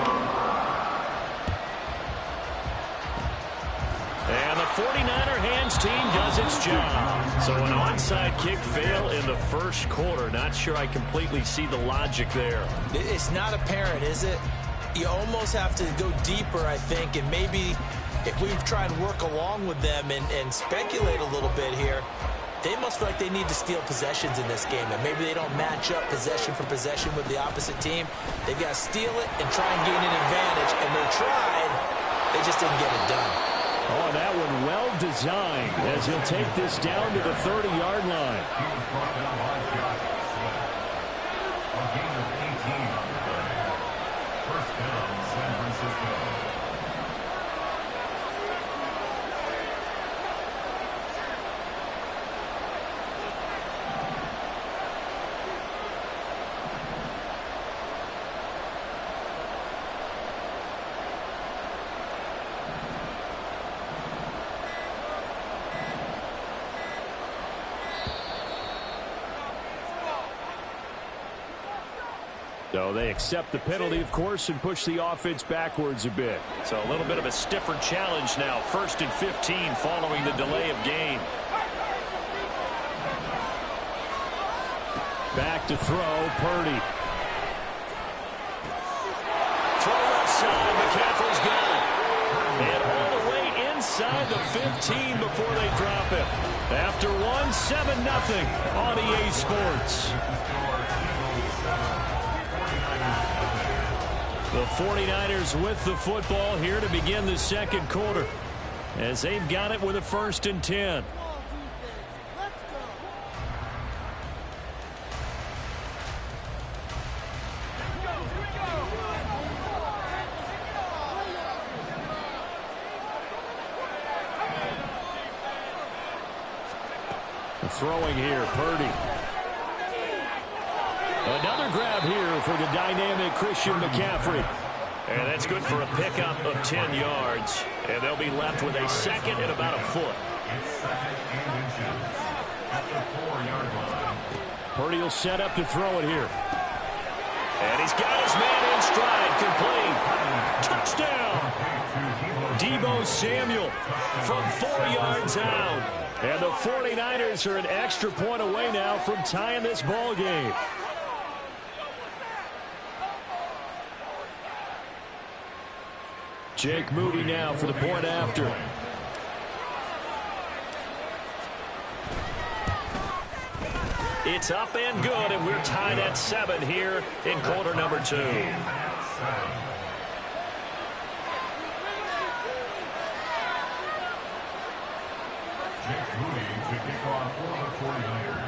And the 49er hands team does its job. So an onside kick fail in the first quarter. Not sure I completely see the logic there.
It's not apparent, is it? You almost have to go deeper, I think, and maybe if we try and work along with them and speculate a little bit here, they must feel like they need to steal possessions in this game, and maybe they don't match up possession for possession with the opposite team. They've got to steal it and try and gain an advantage, and they tried. They just didn't get it done.
Oh, that one well designed as he'll take this down to the 30-yard line.
He was brought down by Josh Sweat. A gain of 18 on the play. First down, San Francisco.
So they accept the penalty, of course, and push the offense backwards a bit. So a little bit of a stiffer challenge now. 1st and 15 following the delay of game. Back to throw, Purdy. Throw left side, McCaffrey's got it. And all the way inside the 15 before they drop it. After 7-0 on EA Sports. The 49ers with the football here to begin the second quarter as they've got it with a 1st and 10. Throwing here, Purdy. Another grab here for the dynamic Christian McCaffrey. And that's good for a pickup of 10 yards. And they'll be left with a 2nd and about a foot.
It's 2nd and inches at the 4-yard line.
Purdy will set up to throw it here. And he's got his man in stride, complete. Touchdown! Deebo Samuel from 4 yards out. And the 49ers are an extra point away now from tying this ball game. Jake Moody now for the point after. It's up and good, and we're tied at 7 here in quarter number 2.
Jake Moody to kick off for the 49ers.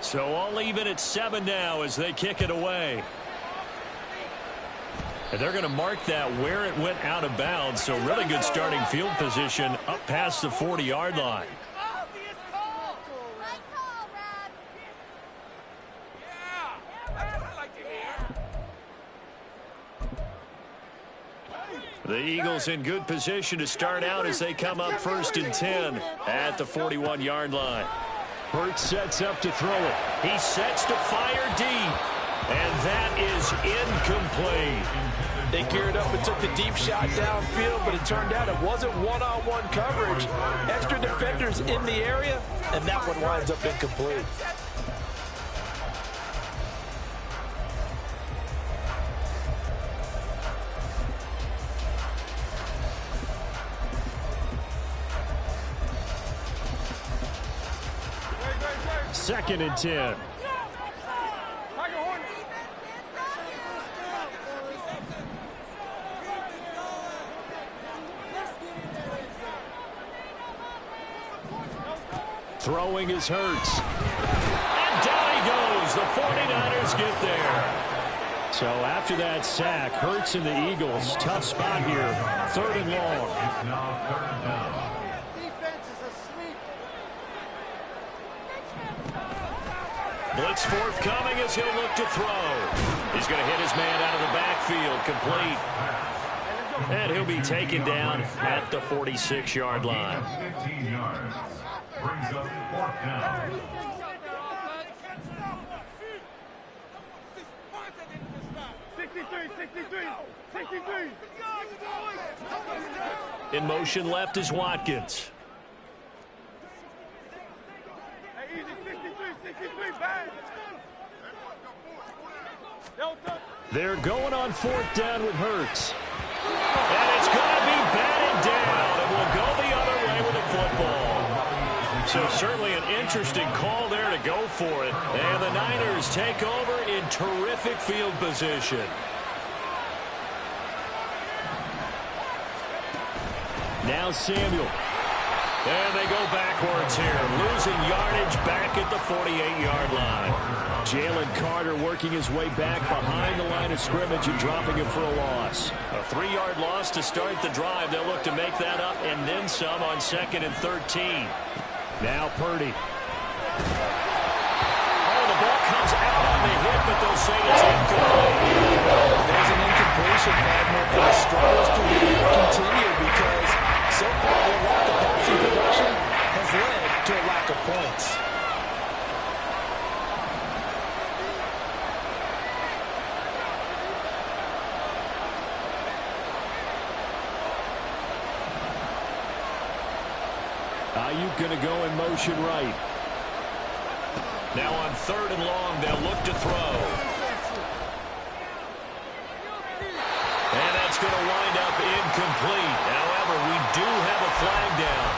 So all even at 7 now as they kick it away. And they're going to mark that where it went out of bounds. So really good starting field position up past the 40-yard line. The Eagles in good position to start out as they come up 1st and 10 at the 41-yard line. Hurts sets up to throw it. He sets to fire deep. And that is incomplete.
They geared up and took the deep shot downfield, but it turned out it wasn't one-on-one coverage. Extra defenders in the area, and that one winds up incomplete.
Second and 10. Throwing is Hurts. And down he goes. The 49ers get there. So after that sack, Hurts and the Eagles, tough spot here. 3rd and long.
It's now 3rd down.
Blitz forthcoming as he'll look to throw. He's going to hit his man out of the backfield, complete. And he'll be taken down at the 46-yard line.
15 yards. Brings up 4th down.
In motion left is Watkins. They're going on 4th down with Hurts. And it's going to be batted down, and we'll go the other way with the football. So certainly an interesting call there to go for it. And the Niners take over in terrific field position. Now Samuel. And they go backwards here, losing yardage back at the 48-yard line. Jalen Carter working his way back behind the line of scrimmage and dropping him for a loss. A 3-yard loss to start the drive. They'll look to make that up and then some on 2nd and 13. Now Purdy. Oh, the ball comes out on the hit, but they'll say it's incomplete.
There's an incompletion, Wagner, and the struggles to continue because so far their lack of passing production has led to a lack of points.
Ayuk going to go in motion right. Now on 3rd and long, they'll look to throw. And that's going to wind up incomplete. However, we do have a flag down.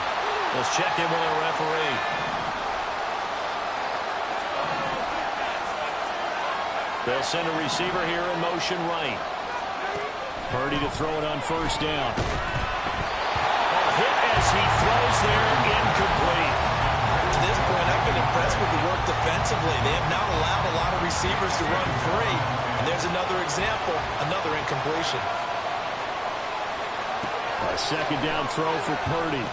Let's check in with our referee. They'll send a receiver here in motion right. Purdy to throw it on 1st down. Hit as he throws there, incomplete.
To this point, I've been impressed with the work defensively. They have not allowed a lot of receivers to run free. And there's another example, another incompletion.
A 2nd down throw for Purdy.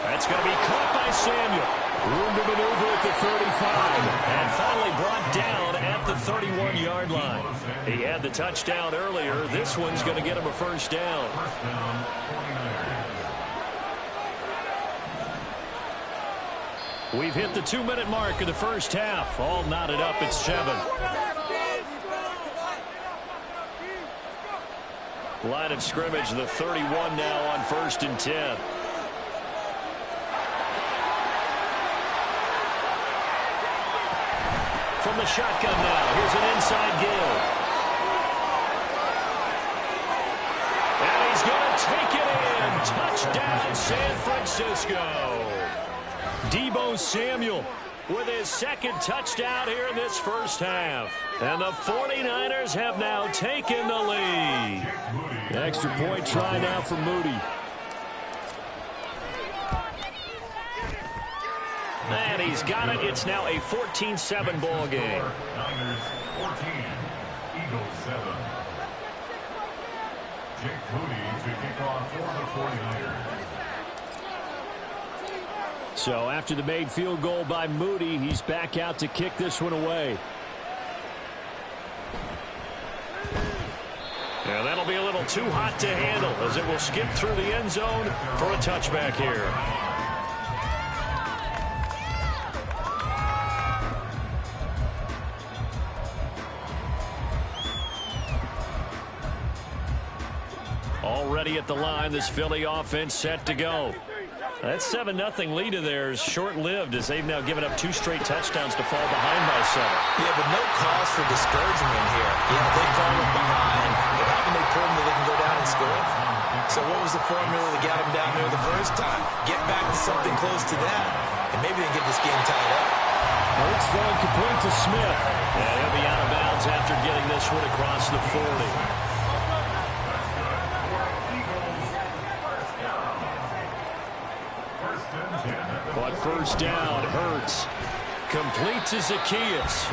That's going to be caught by Samuel. Room to maneuver at the 35. And finally brought down at the 31-yard line. He had the touchdown earlier. This one's going to get him a 1st down.
1st down, 49ers.
We've hit the 2-minute mark of the 1st half. All knotted up at 7. Line of scrimmage, the 31 now on 1st and 10. From the shotgun now, here's an inside give. And he's going to take Touchdown, San Francisco. Deebo Samuel with his second touchdown here in this first half. And the 49ers have now taken the lead. Extra point try now for Moody. And he's got it. It's now a 14-7 ball game.
Niners 14, Eagles 7. Jake Moody to kick off for the 49ers.
So after the made field goal by Moody, he's back out to kick this one away. And that'll be a little too hot to handle as it will skip through the end zone for a touchback here. Already at the line, this Philly offense set to go. That 7-0 lead of theirs short-lived as they've now given up 2 straight touchdowns to fall behind by 7.
Yeah, but no cause for discouragement here. Yeah, they've fallen behind, but haven't they proven that they can go down and score? So what was the formula that got them down there the first time? Get back to something close to that, and maybe they can get this game tied up.
Hurts throwing complete to Smith. And he'll be out of bounds after getting this one across the 40. But first down, Hurts. Complete to Zacchaeus.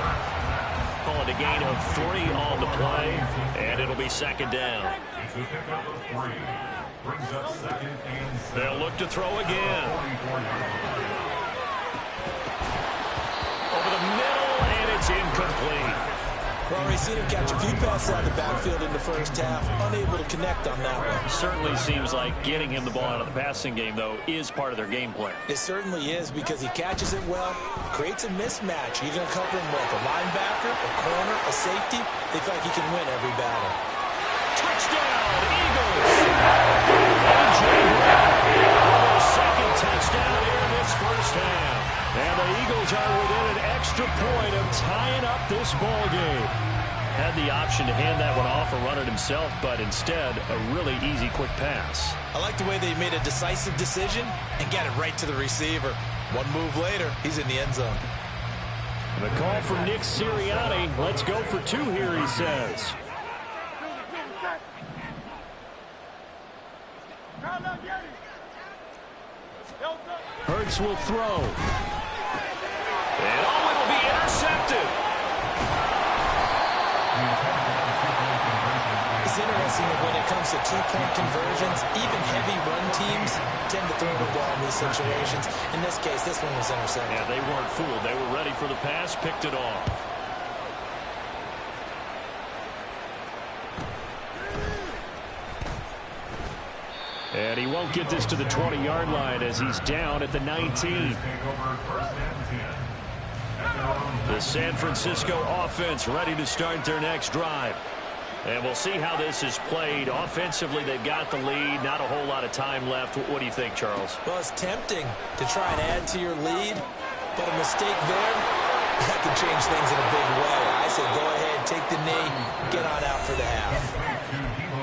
Call it a gain of 3 on the play, and it'll be second down. They'll look to throw again. Over the middle, and it's incomplete.
Well, we've seen him catch a few passes out of the backfield in the first half, unable to connect on that one.
Certainly seems like getting him the ball out of the passing game, though, is part of their game plan.
It certainly is because he catches it well, creates a mismatch. You're going to cover him with a linebacker, a corner, a safety. They feel like he can win every battle.
Touchdown, Eagles! A.J. Brown, their second touchdown here in this first half. And the Eagles are within an extra point of tying up this ball game. Had the option to hand that one off or run it himself, but instead, a really easy, quick pass.
I like the way they made a decisive decision and got it right to the receiver. One move later, he's in the end zone.
The call from Nick Sirianni. Let's go for 2 here, he says. Hurts will throw. And oh, it'll be intercepted.
It's interesting that when it comes to 2-point conversions, even heavy run teams tend to throw the ball in these situations. In this case, this one was intercepted.
Yeah, they weren't fooled. They were ready for the pass, picked it off. And he won't get this to the 20-yard line as he's down at the 19. The San Francisco offense ready to start their next drive. And we'll see how this is played. Offensively, they've got the lead. Not a whole lot of time left. What do you think, Charles?
Well, it's tempting to try and add to your lead, but a mistake there, that could change things in a big way. I say go ahead, take the knee, get on out for the half.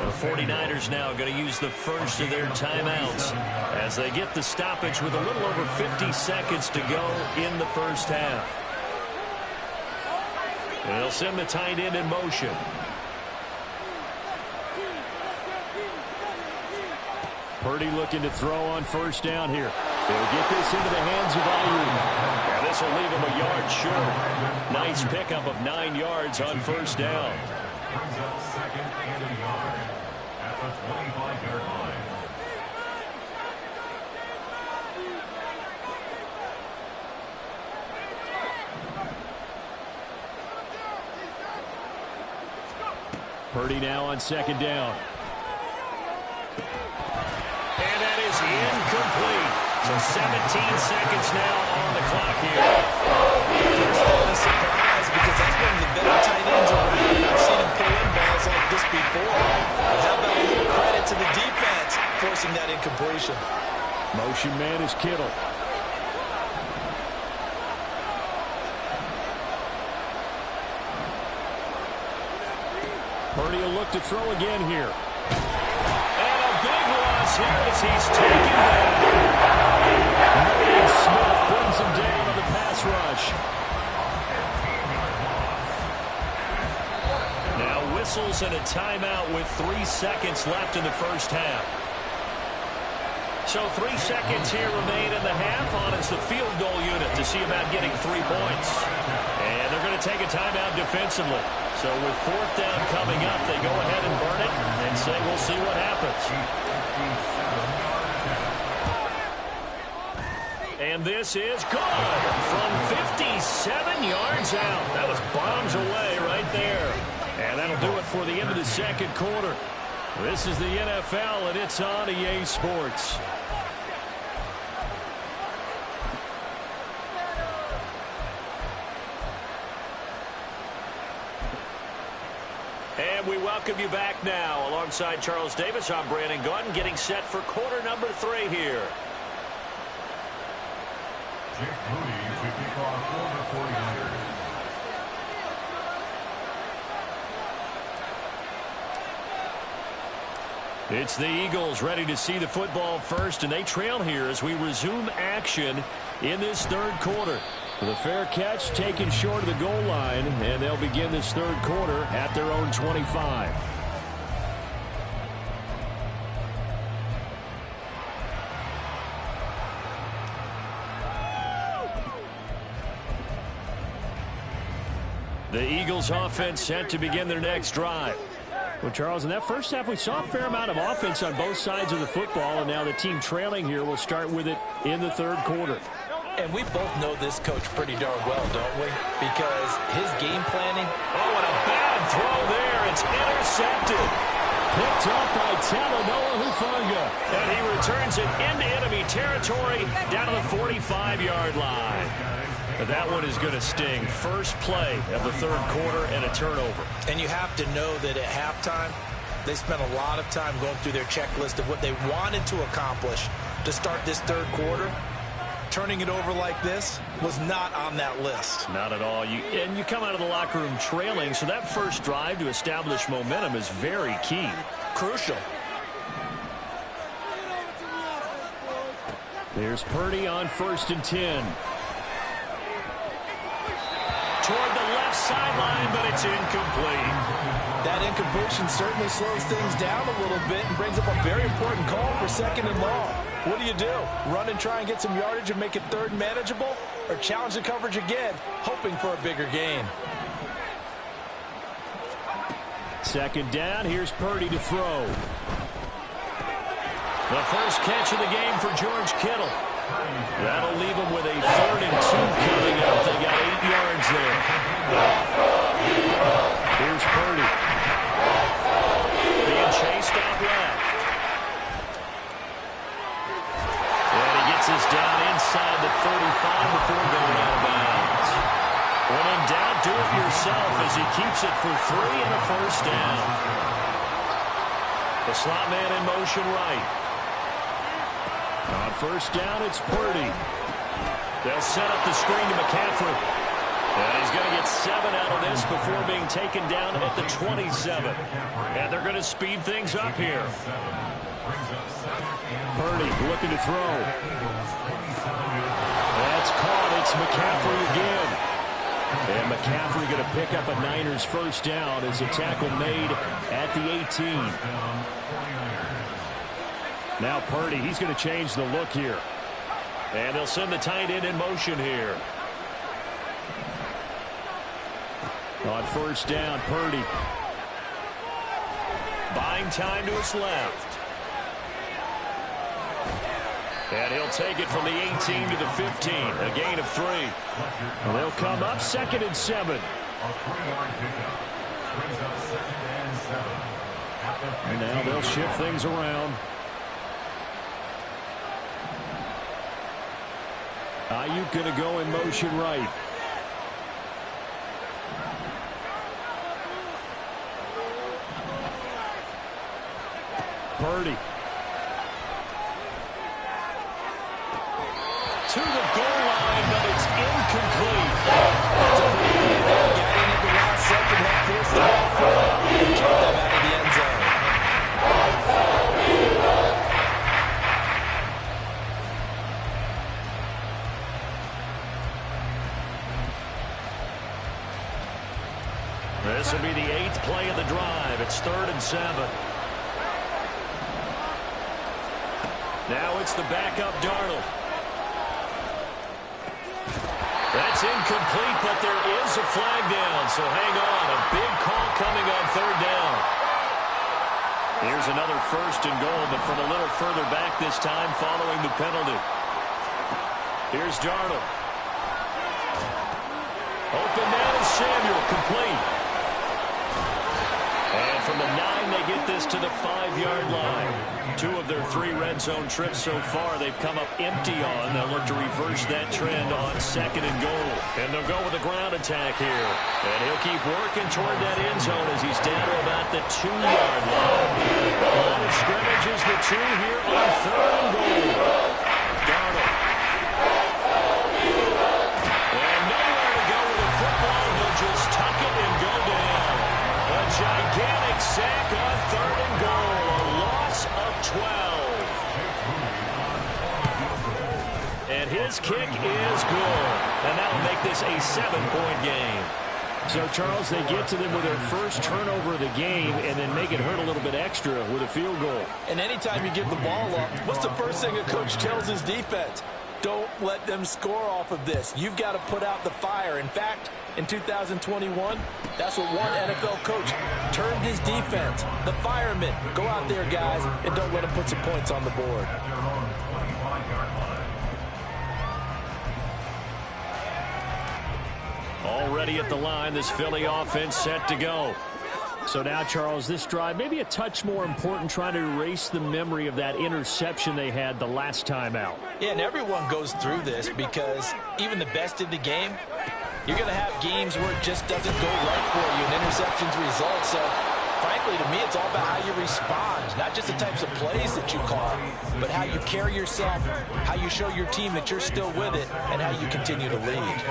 The 49ers now going to use the first of their timeouts as they get the stoppage with a little over 50 seconds to go in the first half. And they'll send the tight end in motion. Purdy looking to throw on first down here. They'll get this into the hands of Ayuk. And this will leave him a yard short. Nice pickup of 9 yards on first down.
Brings up second and a yard at the 25-yard line.
Purdy now on second down. And that is incomplete. So 17 seconds now on the clock here.
There's a surprise because that's one of the better tight ends around. I've seen him pull in balls like this before. But how about a little credit to the defense forcing that incompletion?
Motion man is Kittle. Purdy will look to throw again here. And a big loss is his. He's taken down. Nolan Smith brings him down on the pass rush. Now whistles and a timeout with 3 seconds left in the first half. So 3 seconds here remain in the half. On is the field goal unit to see about getting 3 points. And they're going to take a timeout defensively. So with 4th down coming up, they go ahead and burn it and say we'll see what happens. And this is good from 57 yards out. That was bombs away right there. And that'll do it for the end of the second quarter. This is the NFL, and it's on EA Sports. And we welcome you back now. Alongside Charles Davis, I'm Brandon Gaudin, getting set for quarter number 3 here.
Jake Moody to kick off for the 49ers.
It's the Eagles ready to see the football first, and they trail here as we resume action in this third quarter. The fair catch taken short of the goal line, and they'll begin this third quarter at their own 25. The Eagles offense set to begin their next drive. Well, Charles, in that first half, we saw a fair amount of offense on both sides of the football, and now the team trailing here will start with it in the third quarter.
And we both know this coach pretty darn well, don't we? Because his game planning...
Oh, and a bad throw there. It's intercepted. Picked up by Talanoa Hufanga. And he returns it into enemy territory down to the 45-yard line. That one is going to sting. First play of the third quarter and a turnover.
And you have to know that at halftime, they spent a lot of time going through their checklist of what they wanted to accomplish to start this third quarter. Turning it over like this was not on that list.
Not at all. And you come out of the locker room trailing, so that first drive to establish momentum is very key.
Crucial.
There's Purdy on 1st and 10. Toward the left sideline, but it's incomplete.
That incompletion certainly slows things down a little bit and brings up a very important call for 2nd and long. What do? Run and try and get some yardage and make it third manageable? Or challenge the coverage again, hoping for a bigger gain?
2nd down, here's Purdy to throw. The first catch of the game for George Kittle. That'll leave them with a 3rd and 2 coming up. They got 8 yards there. Here's Purdy. Being chased out left. And he gets us down inside the 35 before going out of bounds. When in doubt, do it yourself as he keeps it for 3 and a first down. The slot man in motion right. On 1st down, it's Purdy. They'll set up the screen to McCaffrey. And he's going to get 7 out of this before being taken down at the 27. And they're going to speed things up here. Purdy looking to throw. That's caught. It's McCaffrey again. And McCaffrey going to pick up a Niners first down as a tackle made at the 18. Now Purdy, he's going to change the look here. And they'll send the tight end in motion here. On 1st down, Purdy. Buying time to his left. And he'll take it from the 18 to the 15. A gain of 3. And they'll come up 2nd and 7. And now they'll shift things around. Ayuk going to go in motion right. Purdy. To the goal line, but it's incomplete.
That's a pretty good ball. Got in at the last second, had forced the ball forward and kept them out of the end zone.
This will be the 8th play of the drive. It's 3rd and 7. Now it's the backup Darnold. That's incomplete, but there is a flag down, so hang on. A big call coming on 3rd down. Here's another 1st and goal, but from a little further back this time following the penalty. Here's Darnold. Open man is Samuel, complete. And from the 9, they get this to the 5-yard line. 2 of their 3 red zone trips so far they've come up empty on. They'll look to reverse that trend on 2nd and goal. And they'll go with a ground attack here. And he'll keep working toward that end zone as he's down to about the 2-yard line. The line of scrimmage is the 2 here on 3rd and goal. Darnold. And nowhere to go with the football. He'll just tuck it and go down. A gigantic sack on 3rd and goal. A loss of 12. And his kick is good. And that will make this a 7-point game. So, Charles, they get to them with their first turnover of the game and then make it hurt a little bit extra with a field goal.
And anytime you give the ball up, what's the first thing a coach tells his defense? Don't let them score off of this. You've got to put out the fire. In fact, in 2021, that's what one NFL coach termed his defense. The firemen. Go out there, guys, and don't let them put some points on the board.
Already at the line, this Philly offense set to go. So now, Charles, this drive maybe a touch more important, trying to erase the memory of that interception they had the last time out.
Yeah, and everyone goes through this because even the best in the game, you're going to have games where it just doesn't go right for you and interceptions result. So, frankly, to me, it's all about how you respond, not just the types of plays that you call, but how you carry yourself, how you show your team that you're still with it, and how you continue to lead.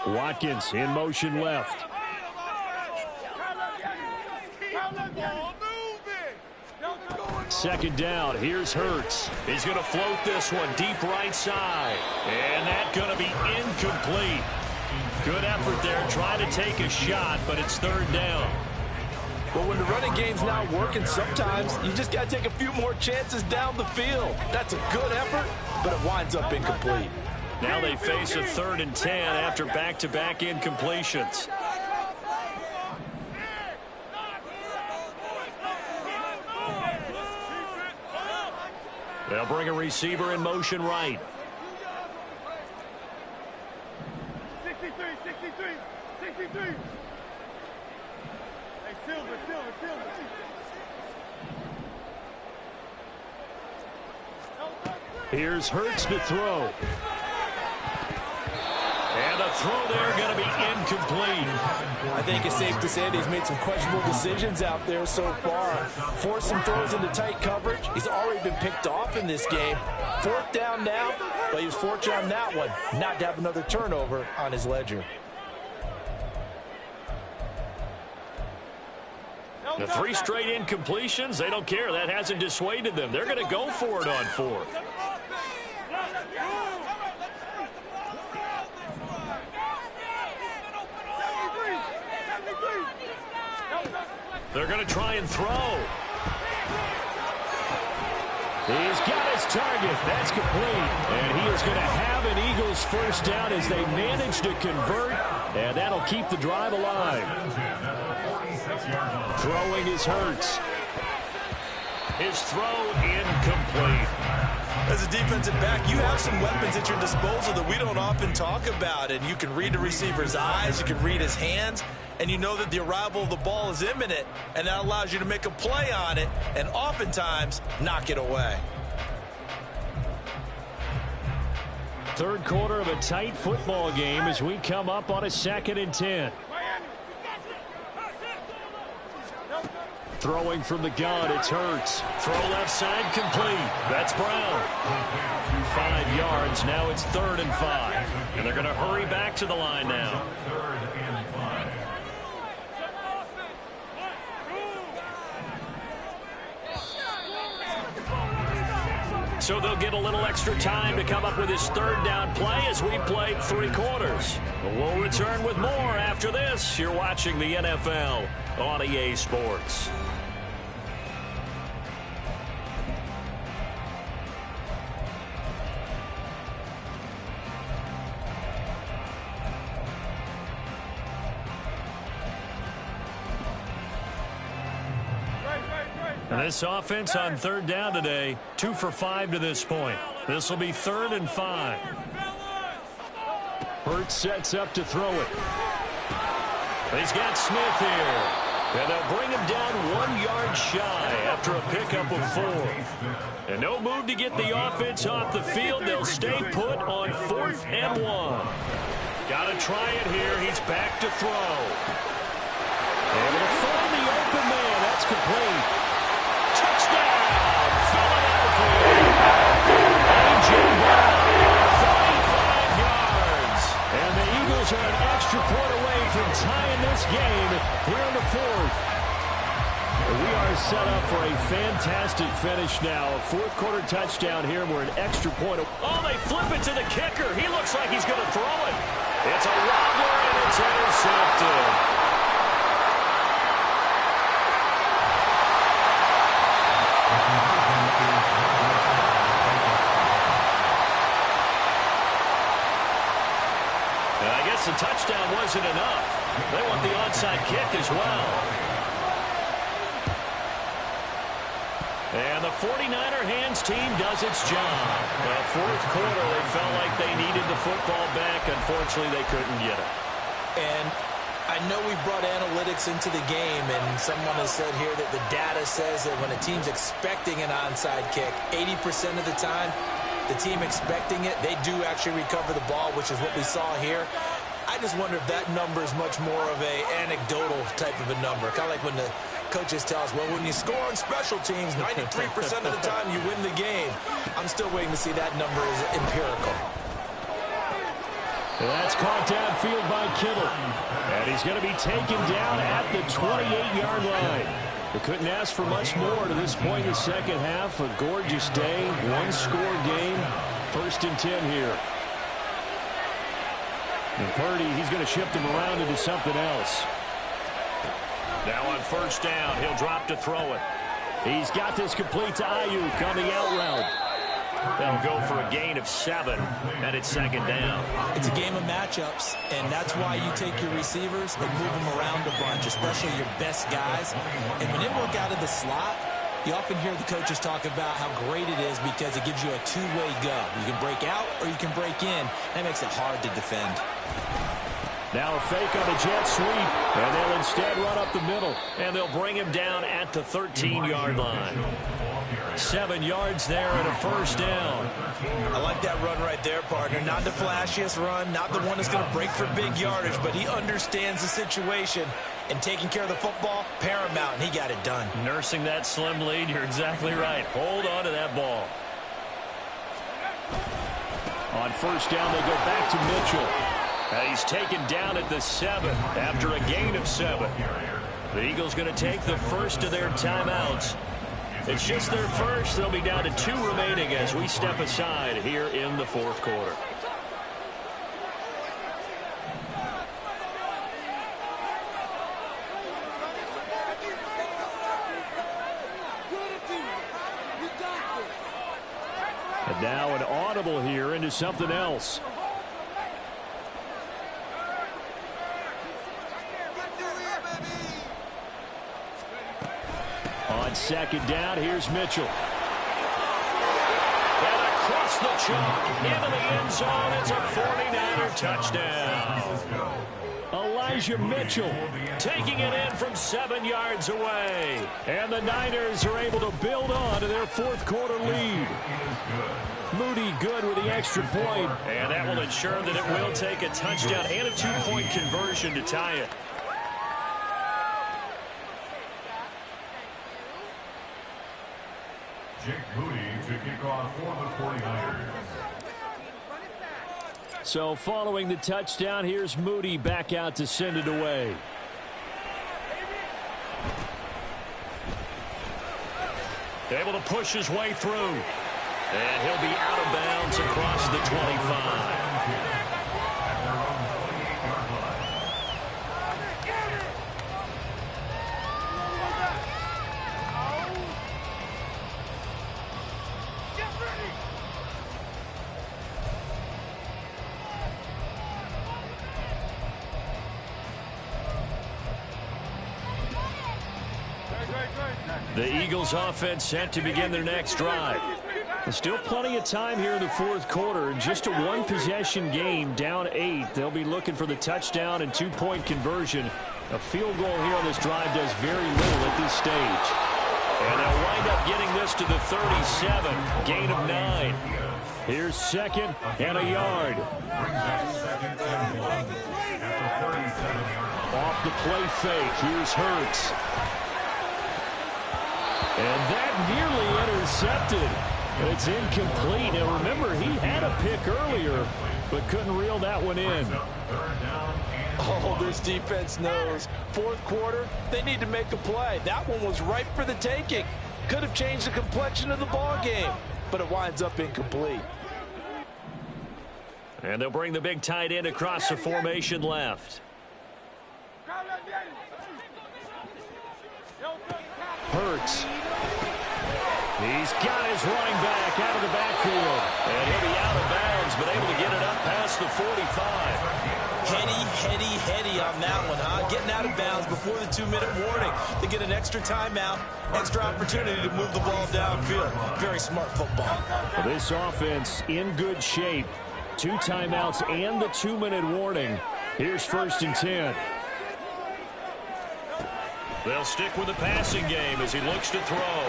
Watkins in motion left. Second down, here's Hurts. He's going to float this one deep right side. And that's going to be incomplete. Good effort there, trying to take a shot, but it's 3rd down.
Well, when the running game's not working, sometimes you just got to take a few more chances down the field. That's a good effort, but it winds up incomplete.
Now they face a 3rd and 10 after back-to-back incompletions. They'll bring a receiver in motion right.
63. Hey, Silver.
Here's Hurts to throw. And the throw there going to be incomplete.
I think it's safe to say that he's made some questionable decisions out there so far. Forced some throws into tight coverage. He's already been picked off in this game. 4th down now, but he was fortunate on that one not to have another turnover on his ledger.
The 3 straight incompletions, they don't care. That hasn't dissuaded them. They're going to go for it on 4th. They're going to try and throw. He's got his target. That's complete. And he is going to have an Eagles first down as they manage to convert. And that'll keep the drive alive. Throwing is Hurts. His throw incomplete.
As a defensive back, you have some weapons at your disposal that we don't often talk about. And you can read the receiver's eyes, you can read his hands, and you know that the arrival of the ball is imminent, and that allows you to make a play on it and oftentimes knock it away.
3rd quarter of a tight football game as we come up on a 2nd and 10. Throwing from the gun, it's Hurts. Throw left side, complete. That's Brown. 5 yards, now it's 3rd and 5. And they're going to hurry back to the line now. So they'll get a little extra time to come up with his third down play as we played 3 quarters. We'll return with more after this. You're watching the NFL on EA Sports. And this offense on third down today, 2 for 5 to this point. This will be 3rd and 5. Hurts sets up to throw it. He's got Smith here. And they'll bring him down 1 yard shy after a pickup of 4. And no move to get the offense off the field. They'll stay put on 4th and 1. Got to try it here. He's back to throw. Able to find the open man. That's complete. Touchdown, Philadelphia. A.J. Brown, 45 yards. And the Eagles are an extra point away from tying this game here in the 4th. We are set up for a fantastic finish now. A 4th quarter touchdown here. We're an extra point. Oh, they flip it to the kicker. He looks like he's going to throw it. It's a wobbler, and it's intercepted. And I guess the touchdown wasn't enough. They want the onside kick as well. And the 49er hands team does its job. The 4th quarter, they felt like they needed the football back. Unfortunately, they couldn't get it.
And I know we brought analytics into the game, and someone has said here that the data says that when a team's expecting an onside kick, 80% of the time, the team expecting it, they do actually recover the ball, which is what we saw here. I just wonder if that number is much more of a anecdotal type of a number. Kind of like when the coaches tell us, well, when you score on special teams, 93% of the time you win the game. I'm still waiting to see that number is empirical.
And that's caught downfield by Kittle. And he's going to be taken down at the 28-yard line. They couldn't ask for much more to this point in the second half. A gorgeous day, 1-score game. 1st and 10 here. And Purdy, he's going to shift him around into something else. Now on 1st down, he'll drop to throw it. He's got this complete to Ayuk on the out route. They'll go for a gain of 7, and it's 2nd down.
It's a game of matchups, and that's why you take your receivers and move them around a bunch, especially your best guys. And when they work out of the slot, you often hear the coaches talk about how great it is because it gives you a two-way go. You can break out or you can break in. That makes it hard to defend.
Now a fake on the jet sweep, and they'll instead run up the middle, and they'll bring him down at the 13-yard line. 7 yards there and a 1st down.
I like that run right there, partner. Not the flashiest run, not the one that's going to break for big yardage, but he understands the situation, and taking care of the football, paramount, and he got it done.
Nursing that slim lead, you're exactly right. Hold on to that ball. On 1st down, they go back to Mitchell. And he's taken down at the 7 after a gain of 7. The Eagles going to take the first of their timeouts. It's just their first. They'll be down to 2 remaining as we step aside here in the 4th quarter. And now an audible here into something else. On 2nd down, here's Mitchell. And across the chalk, into the end zone, it's a 49er touchdown. Elijah Mitchell taking it in from 7 yards away. And the Niners are able to build on to their 4th quarter lead. Moody good with the extra point. And that will ensure that it will take a touchdown and a 2-point conversion to tie it.
Jake Moody to kick off for the 49ers.
So following the touchdown, here's Moody back out to send it away. Able to push his way through. And he'll be out of bounds across the 25. The Eagles offense set to begin their next drive. There's still plenty of time here in the fourth quarter. Just a one-possession game, down 8. They'll be looking for the touchdown and two-point conversion. A field goal here on this drive does very little at this stage. And they'll wind up getting this to the 37, gain of 9. Here's second and a yard. Off the play fake, here's Hurts. And that nearly intercepted. It's incomplete. Now remember, he had a pick earlier, but couldn't reel that one in.
Oh, this defense knows. Fourth quarter, they need to make a play. That one was ripe for the taking. Could have changed the complexion of the ball game, but it winds up incomplete.
And they'll bring the big tight end across the formation left. Hurts. He's got his running back out of the backfield. And he'll be out of bounds, but able to get it up past the 45.
Heady on that one, huh? Getting out of bounds before the 2-minute warning. They get an extra timeout, extra opportunity to move the ball downfield. Very smart football.
Well, this offense in good shape. 2 timeouts and the 2-minute warning. Here's 1st and 10. They'll stick with the passing game as he looks to throw.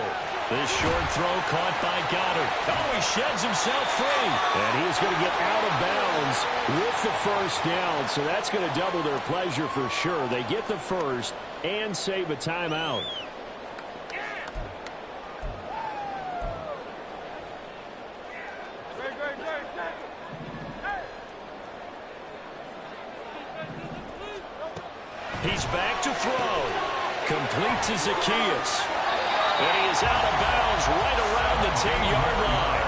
This short throw caught by Goddard. Oh, he sheds himself free. And he's going to get out of bounds with the first down. So that's going to double their pleasure for sure. They get the first and save a timeout. He's back to throw. Complete to Zacchaeus. And he is out of bounds right around the 10-yard line.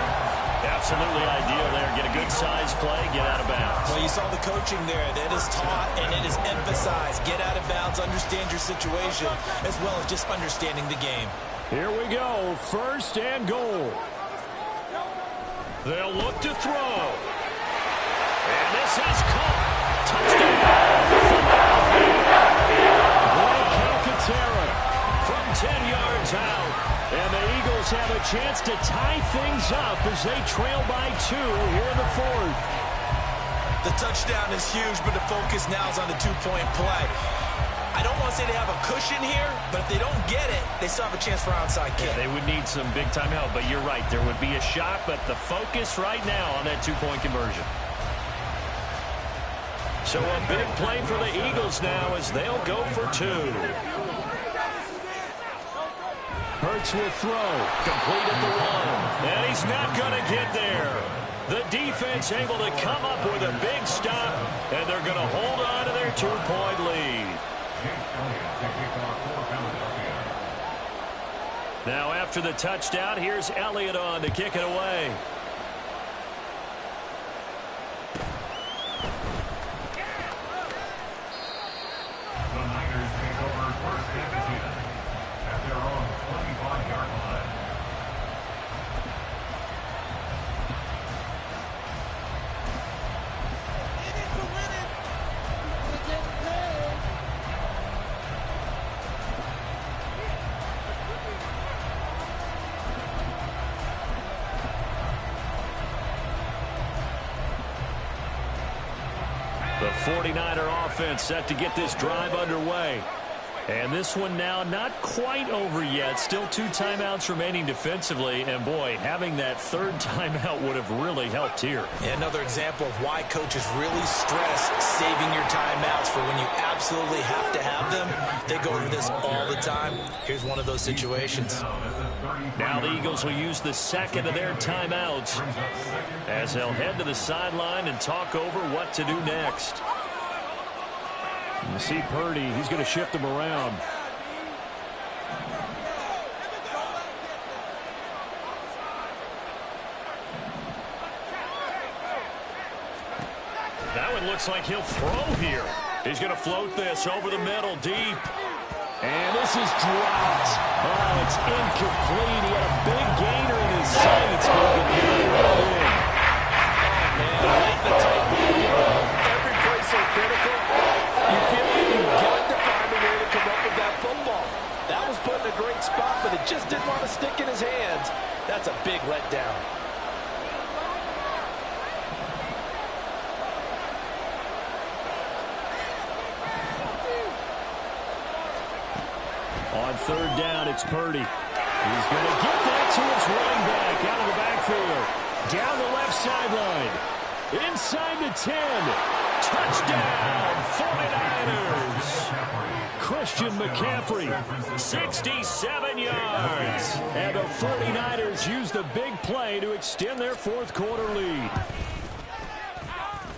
Absolutely ideal there. Get a good size play, get out of bounds.
Well, you saw the coaching there. That is taught and it is emphasized. Get out of bounds, understand your situation, as well as just understanding the game.
Here we go. 1st and goal. They'll look to throw. And this is caught. Touchdown. Blake Calcaterra from 10 yards out. And the Eagles have a chance to tie things up as they trail by 2 here in the 4th.
The touchdown is huge, but the focus now is on the 2-point play. I don't want to say they have a cushion here, but if they don't get it, they still have a chance for onside kick.
Yeah, they would need some big-time help, but you're right. There would be a shot, but the focus right now on that 2-point conversion. So a big play for the Eagles now as they'll go for 2. Hurts will throw. Complete at the 1. And he's not going to get there. The defense able to come up with a big stop, and they're going to hold on to their 2-point lead. Now after the touchdown, here's Elliott on to kick it away.
The Niners take over 1st and 10 at their own 25-yard line.
The 49er offense set to get this drive underway. And this one now not quite over yet. Still 2 timeouts remaining defensively. And, boy, having that 3rd timeout would have really helped here.
And another example of why coaches really stress saving your timeouts for when you absolutely have to have them. They go over this all the time. Here's one of those situations.
Now the Eagles will use the 2nd of their timeouts as they'll head to the sideline and talk over what to do next. You see Purdy, he's going to shift them around. it looks like he'll throw here. He's going to float this over the middle, deep. And this is dropped. Oh, it's incomplete. He had a big gainer in his sights, but he could get it right in.
Man, late in the tight ball game. Every play so critical. You feel like you've got to find a way to come up with that football. That was put in a great spot, but it just didn't want to stick in his hands. That's a big letdown.
On third down, it's Purdy. He's going to get that to his running back out of the backfield. Down the left sideline. Inside the 10. Touchdown, 49ers. Christian McCaffrey, 67 yards. And the 49ers use the big play to extend their fourth quarter lead.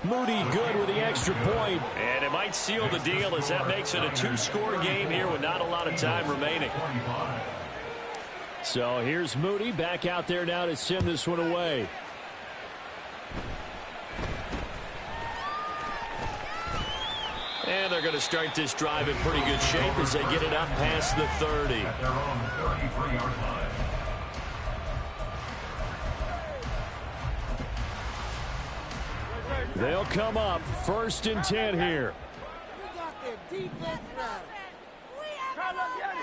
Moody good with the extra point. And it might seal the deal as that makes it a two-score game here with not a lot of time remaining. So here's Moody back out there now to send this one away. And they're going to start this drive in pretty good shape as they get it up past the 30.
At their own 33-yard line.
They'll come up 1st and 10 here.
We got their defense right.
Carlos, get it.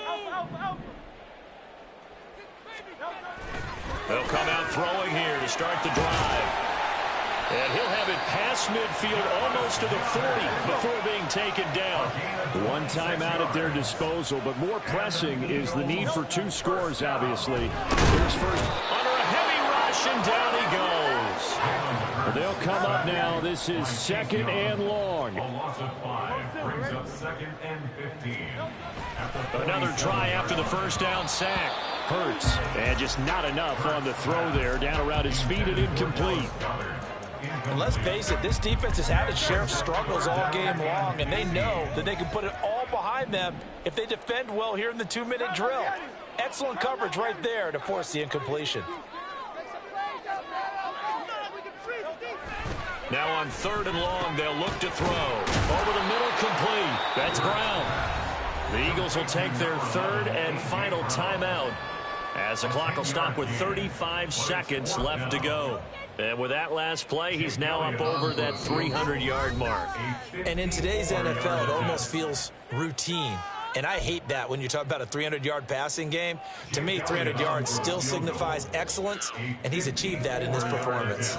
Alpha, alpha.
They'll come out throwing here to start the drive. And he'll have it past midfield almost to the 40 before being taken down. One timeout at their disposal, but more pressing is the need for two scores, obviously. Here's first under a heavy rush, and down he goes. They'll come up now. This is 2nd and long.
A loss of 5 brings up 2nd and 15.
Another try after the first down sack. Hurts, and just not enough on the throw there. Down around his feet and incomplete.
And let's face it, this defense has had its share of struggles all game long, and they know that they can put it all behind them if they defend well here in the 2-minute drill. Excellent coverage right there to force the incompletion.
Now on 3rd and long, they'll look to throw. Over the middle, complete. That's Brown. The Eagles will take their 3rd and final timeout as the clock will stop with 35 seconds left to go. And with that last play, he's now up over that 300-yard mark.
And in today's NFL, it almost feels routine. And I hate that when you talk about a 300-yard passing game. To me, 300 yards still signifies excellence, and he's achieved that in this performance.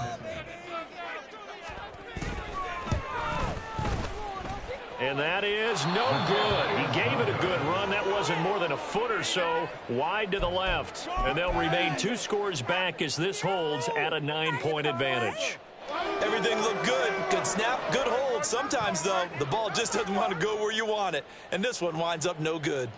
And that is no good. He gave it a good run. That wasn't more than a foot or so wide to the left. And they'll remain 2 scores back as this holds at a 9-point advantage.
Everything looked good. Good snap, good hold. Sometimes, though, the ball just doesn't want to go where you want it. And this one winds up no good.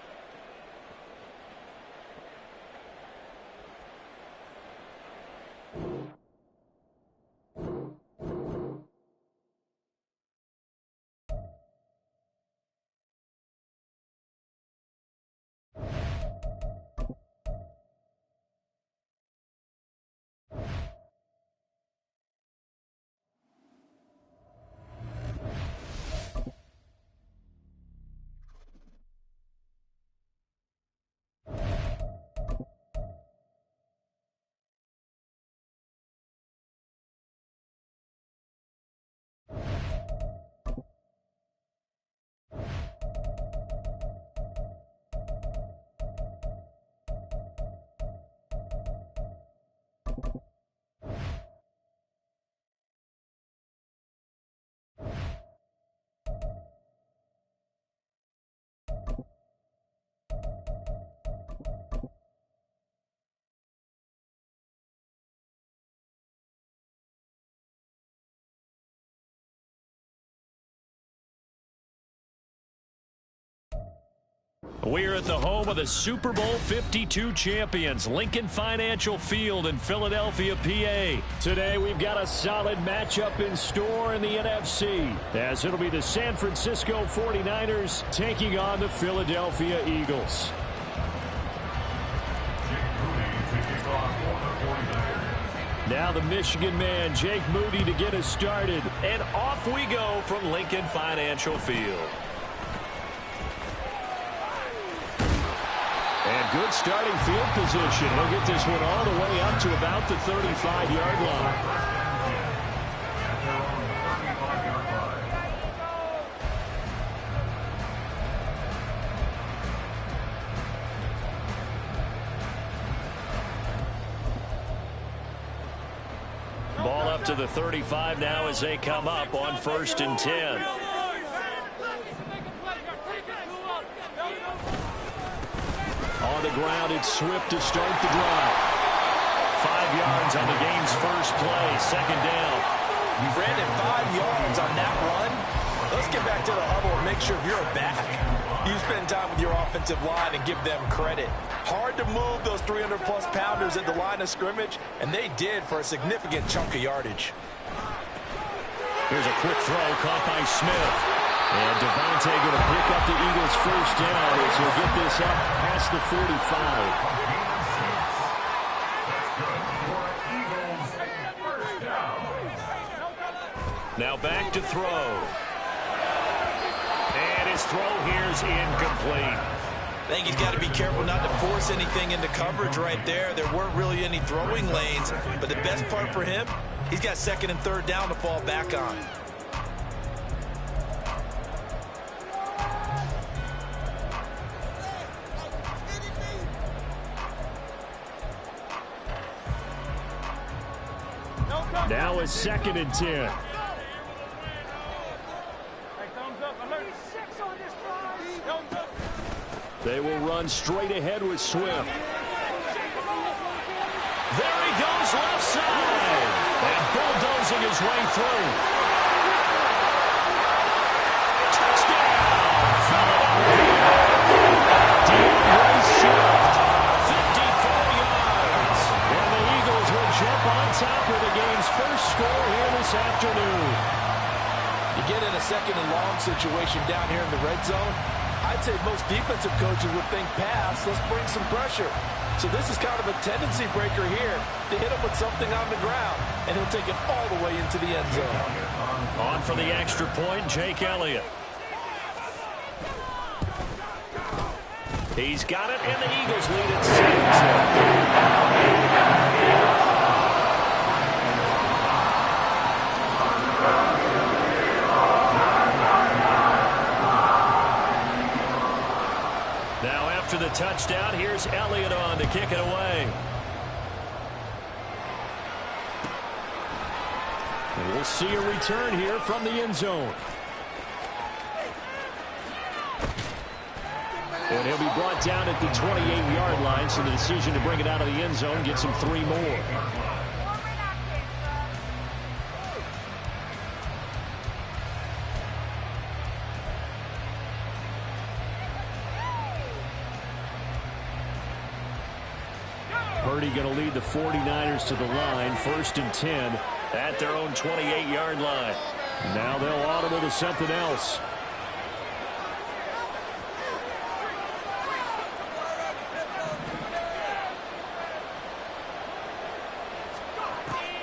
We're at the home of the Super Bowl 52 champions, Lincoln Financial Field in Philadelphia, PA. Today we've got a solid matchup in store in the NFC, as it'll be the San Francisco 49ers taking on the Philadelphia Eagles. Now the Michigan man, Jake Moody, to get us started.
And off we go from Lincoln Financial Field.
And good starting field position. He'll get this one all the way up to about the 35-yard line. Ball up to the 35 now as they come up on 1st and 10. On the ground, it's Swift to start the drive. 5 yards on the game's first play, 2nd down.
Brandon, 5 yards on that run. Let's get back to the huddle and make sure you're back. You spend time with your offensive line and give them credit. Hard to move those 300-plus pounders at the line of scrimmage, and they did for a significant chunk of yardage.
Here's a quick throw caught by Smith. And Devontae going to pick up the Eagles' first down as he'll get this up past the 45. Now back to throw. And his throw here's incomplete.
I think he's got to be careful not to force anything into coverage right there. There weren't really any throwing lanes, but the best part for him, he's got 2nd and 3rd down to fall back on.
Now it's 2nd and 10. They will run straight ahead with Swift. There he goes left side. And bulldozing his way through. Touchdown! Philadelphia! DeAndre Swift, 54 yards. And the Eagles will jump on top of the game's first score here this afternoon.
You get in a 2nd and long situation down here in the red zone, I'd say most defensive coaches would think pass, let's bring some pressure. So this is kind of a tendency breaker here to hit him with something on the ground, and he'll take it all the way into the end zone.
On for the extra point, Jake Elliott. He's got it, and the Eagles lead at 6. To the touchdown, here's Elliott on to kick it away. And we'll see a return here from the end zone. And he'll be brought down at the 28-yard line, so the decision to bring it out of the end zone gets him 3 more. Purdy going to lead the 49ers to the line, 1st and 10 at their own 28-yard line. Now they'll audible to something else.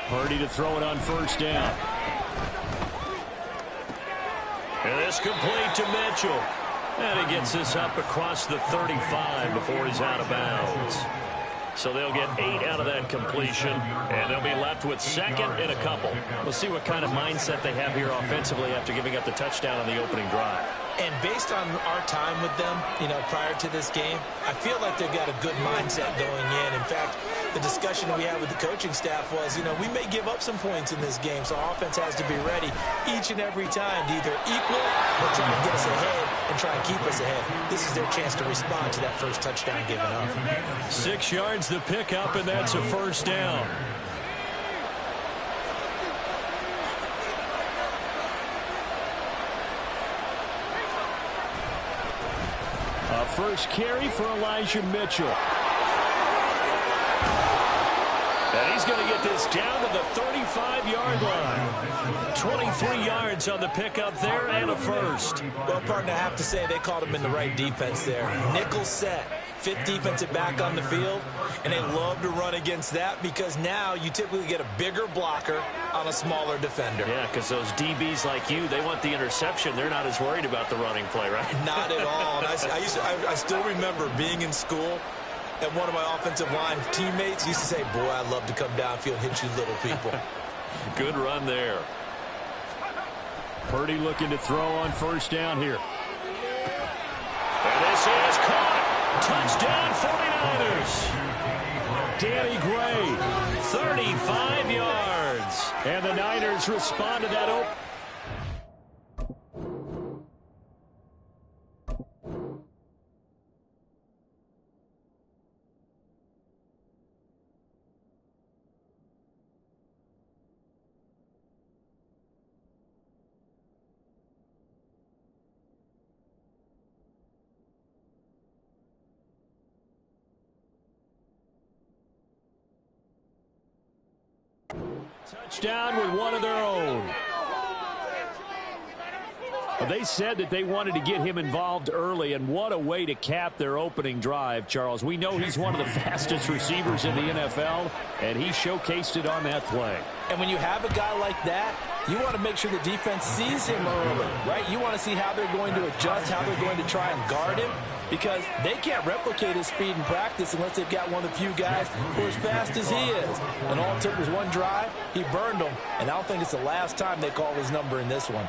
Purdy to throw it on 1st down. And this complete to Mitchell. And he gets this up across the 35 before he's out of bounds. So they'll get 8 out of that completion, and they'll be left with 2nd and a couple. We'll see what kind of mindset they have here offensively after giving up the touchdown on the opening drive.
And based on our time with them, prior to this game, I feel like they've got a good mindset going in. In fact, the discussion we had with the coaching staff was, we may give up some points in this game, so our offense has to be ready each and every time to either equal or try to get us ahead and try and keep us ahead. This is their chance to respond to that first touchdown given up.
6 yards the pickup, and that's a 1st down. A first carry for Elijah Mitchell. And he's going to get this down to the 35-yard line. 23 yards on the pickup there and a first.
Well, partner, I have to say they called him in the right defense there. Nickel set. fifth defensive back on the field, and they love to run against that because now you typically get a bigger blocker on a smaller defender.
Yeah, because those DBs like you, they want the interception. They're not as worried about the running play, right?
Not at all. And I still remember being in school, and one of my offensive line teammates used to say, boy, I'd love to come downfield and hit you little people.
Good run there. Purdy looking to throw on first down here. And this is caught. Touchdown 49ers. Danny Gray, 35 yards. And the Niners respond to that open. Touchdown with one of their own. Well, they said that they wanted to get him involved early, and what a way to cap their opening drive, Charles. We know he's one of the fastest receivers in the NFL, and he showcased it on that play.
And when you have a guy like that, you want to make sure the defense sees him early, right? You want to see how they're going to adjust, how they're going to try and guard him, because they can't replicate his speed in practice unless they've got one of the few guys who are as fast as he is. And all it took was one drive. He burned them, and I don't think it's the last time they call his number in this one.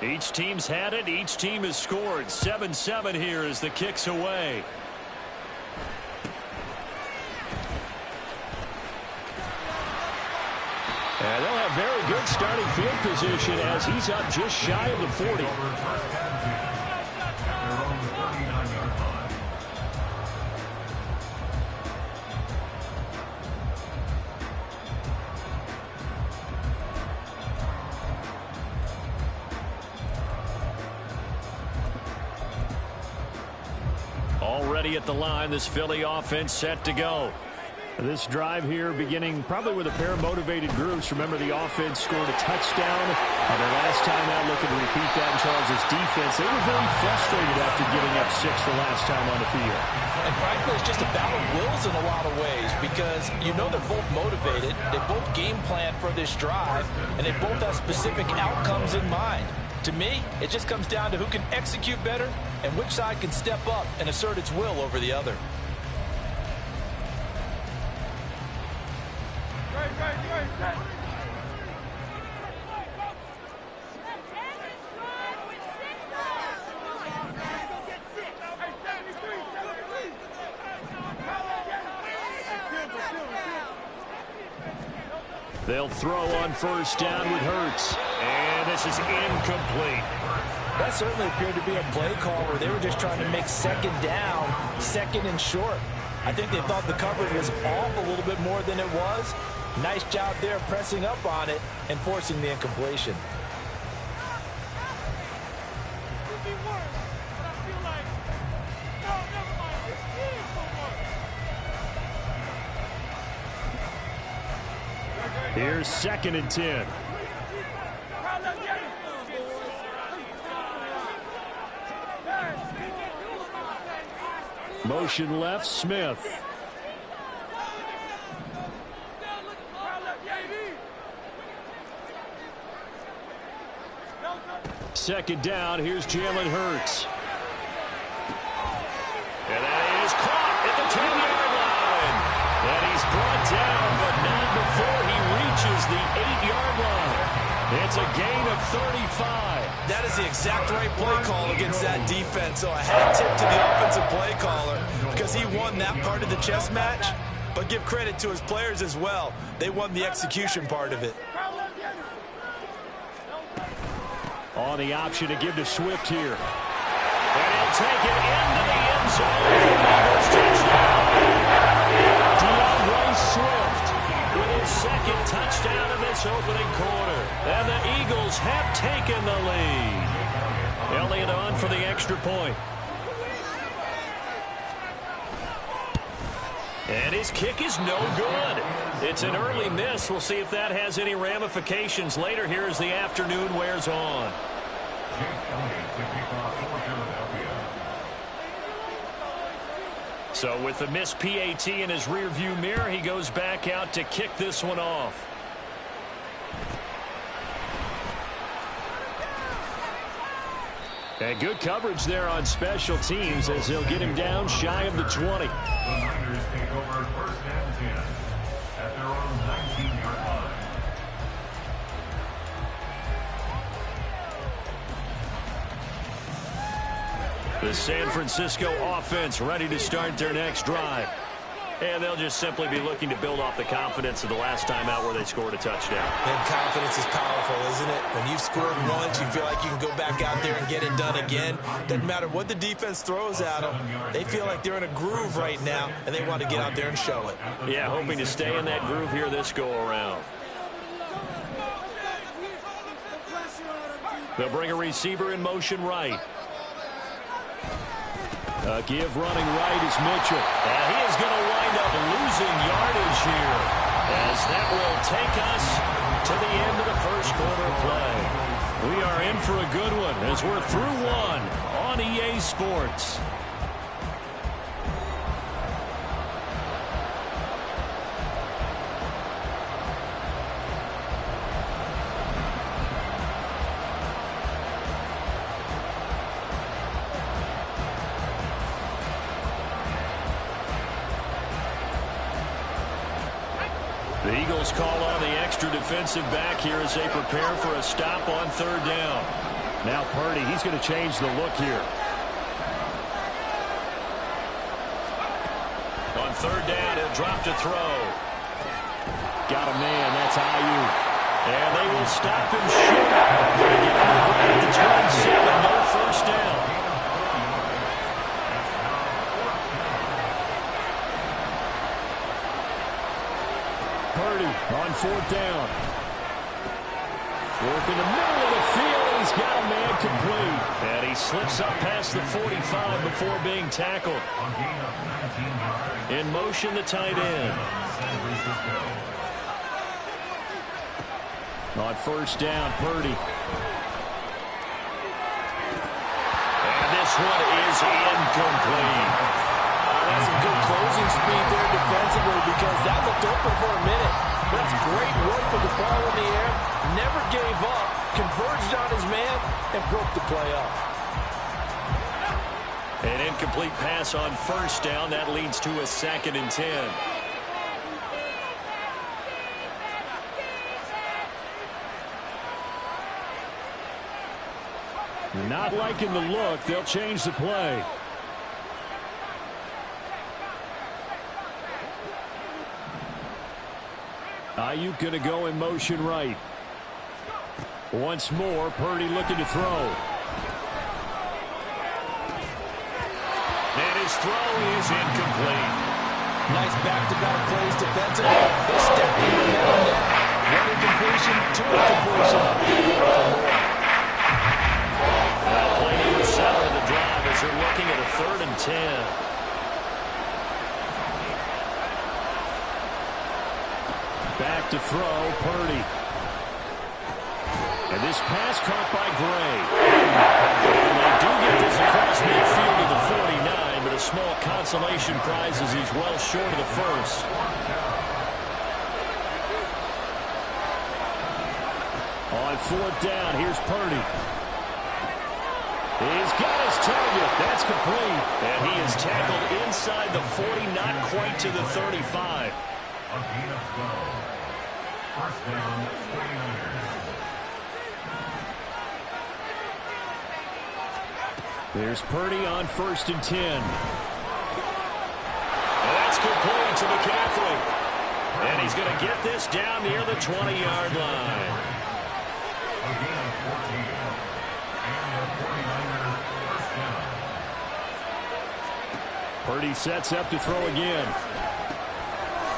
Each team's had it. Each team has scored. 7-7 here as the kick's away. And they'll have very good starting field position as he's up just shy of the 40. Already at the line, this Philly offense set to go. This drive here beginning probably with a pair of motivated groups. Remember, the offense scored a touchdown. Their last time out, looking to repeat that in Charles' defense. They were very frustrated after giving up 6 the last time on the field.
And frankly, it's just a battle of wills in a lot of ways because you know they're both motivated. They both game plan for this drive, and they both have specific outcomes in mind. To me, it just comes down to who can execute better and which side can step up and assert its will over the other.
They'll throw on first down with Hurts. And this is incomplete.
That certainly appeared to be a play call where they were just trying to make second down, second and short. I think they thought the coverage was off a little bit more than it was. Nice job there pressing up on it and forcing the incompletion.
Here's 2nd and 10. Motion left, Smith. Second down, here's Jalen Hurts. And that is caught at the 10-yard line. And he's brought down, but not before he reaches the 8-yard line. It's a gain of 35.
That is the exact right play call against that defense. So a hat tip to the offensive play caller because he won that part of the chess match. But give credit to his players as well. They won the execution part of it.
On the option to give to Swift here. And he'll take it into the end zone for Eagles touchdown. DeAndre Swift with his 2nd touchdown in this opening quarter. And the Eagles have taken the lead. Elliott on for the extra point. And his kick is no good. It's an early miss. We'll see if that has any ramifications later here as the afternoon wears on. So with the missed PAT in his rearview mirror, he goes back out to kick this one off. And good coverage there on special teams as he'll get him down shy of the 20.
The Niners take over first and 10 at their own 19-yard line.
The San Francisco offense ready to start their next drive. And they'll just simply be looking to build off the confidence of the last time out where they scored a touchdown.
And confidence is powerful, isn't it? When you've scored once, you feel like you can go back out there and get it done again. Doesn't matter what the defense throws at them. They feel like they're in a groove right now, and they want to get out there and show it.
Yeah, hoping to stay in that groove here this go-around. They'll bring a receiver in motion right. Give running right is Mitchell. And he is going to wind up losing yardage here, as that will take us to the end of the first quarter play. We are in for a good one as we're through one on EA Sports. The Eagles call on the extra defensive back here as they prepare for a stop on third down. Now Purdy, he's going to change the look here. On third down, he'll drop to throw. Got a man, that's Ayuk. And they will stop him short. They get him right at the 27, no first down. Purdy on fourth down. Work in the middle of the field, and he's got a man complete. And he slips up past the 45 before being tackled. In motion, the tight end. On first down, Purdy. And this one is incomplete.
That's some good closing speed there defensively, because that looked open for a minute. That's great work with the ball in the air. Never gave up, converged on his man, and broke the play up.
An incomplete pass on first down. That leads to a 2nd and 10. Not liking the look. They'll change the play. Ayuk going to go in motion right. Once more, Purdy looking to throw. And his throw is incomplete.
Nice back-to-back plays defensively. They stepped in the middle there. One incompletion, two incompletion.
Now playing the center of the drive as they're looking at a 3rd and 10. Back to throw, Purdy. And this pass caught by Gray. And they do get this across midfield to the 49, but a small consolation prize as he's well short of the first. On fourth down, here's Purdy. He's got his target. That's complete. And he is tackled inside the 40, not quite to the 35.
A gain of 12. First down, 49ers.
There's Purdy on 1st and 10. That's complete to McCaffrey. And he's going to get this down near the 20-yard line.
A gain of 14. And the 49ers first down.
Purdy sets up to throw again.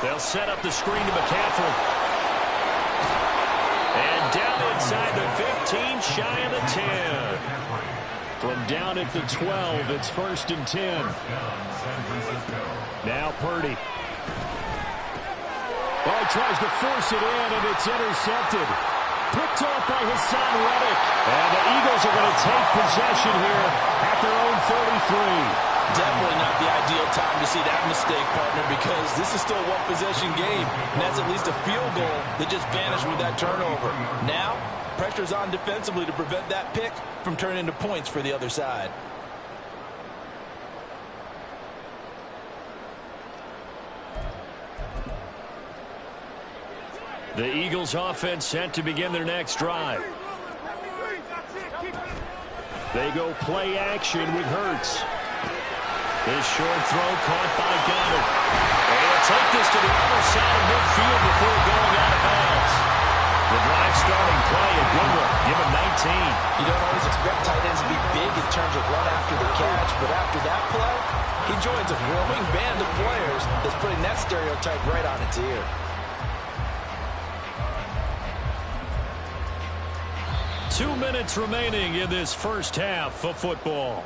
They'll set up the screen to McCaffrey. And down inside the 15, shy of the 10. From down at the 12, it's 1st and 10. Now Purdy. Oh, he tries to force it in, and it's intercepted. Picked off by Hassan Reddick. And the Eagles are going to take possession here at their own 43.
Definitely not the ideal time to see that mistake, partner, because this is still a one-possession game, and that's at least a field goal that just vanished with that turnover. Now, pressure's on defensively to prevent that pick from turning into points for the other side.
The Eagles offense set to begin their next drive. They go play action with Hurts. This short throw caught by Goddard. And he'll take this to the other side of midfield before going out of bounds. The drive starting play, a good one. Give him 19.
You don't always expect tight ends to be big in terms of run after the catch, but after that play, he joins a growing band of players that's putting that stereotype right on its ear.
Two minutes remaining in this first half of football.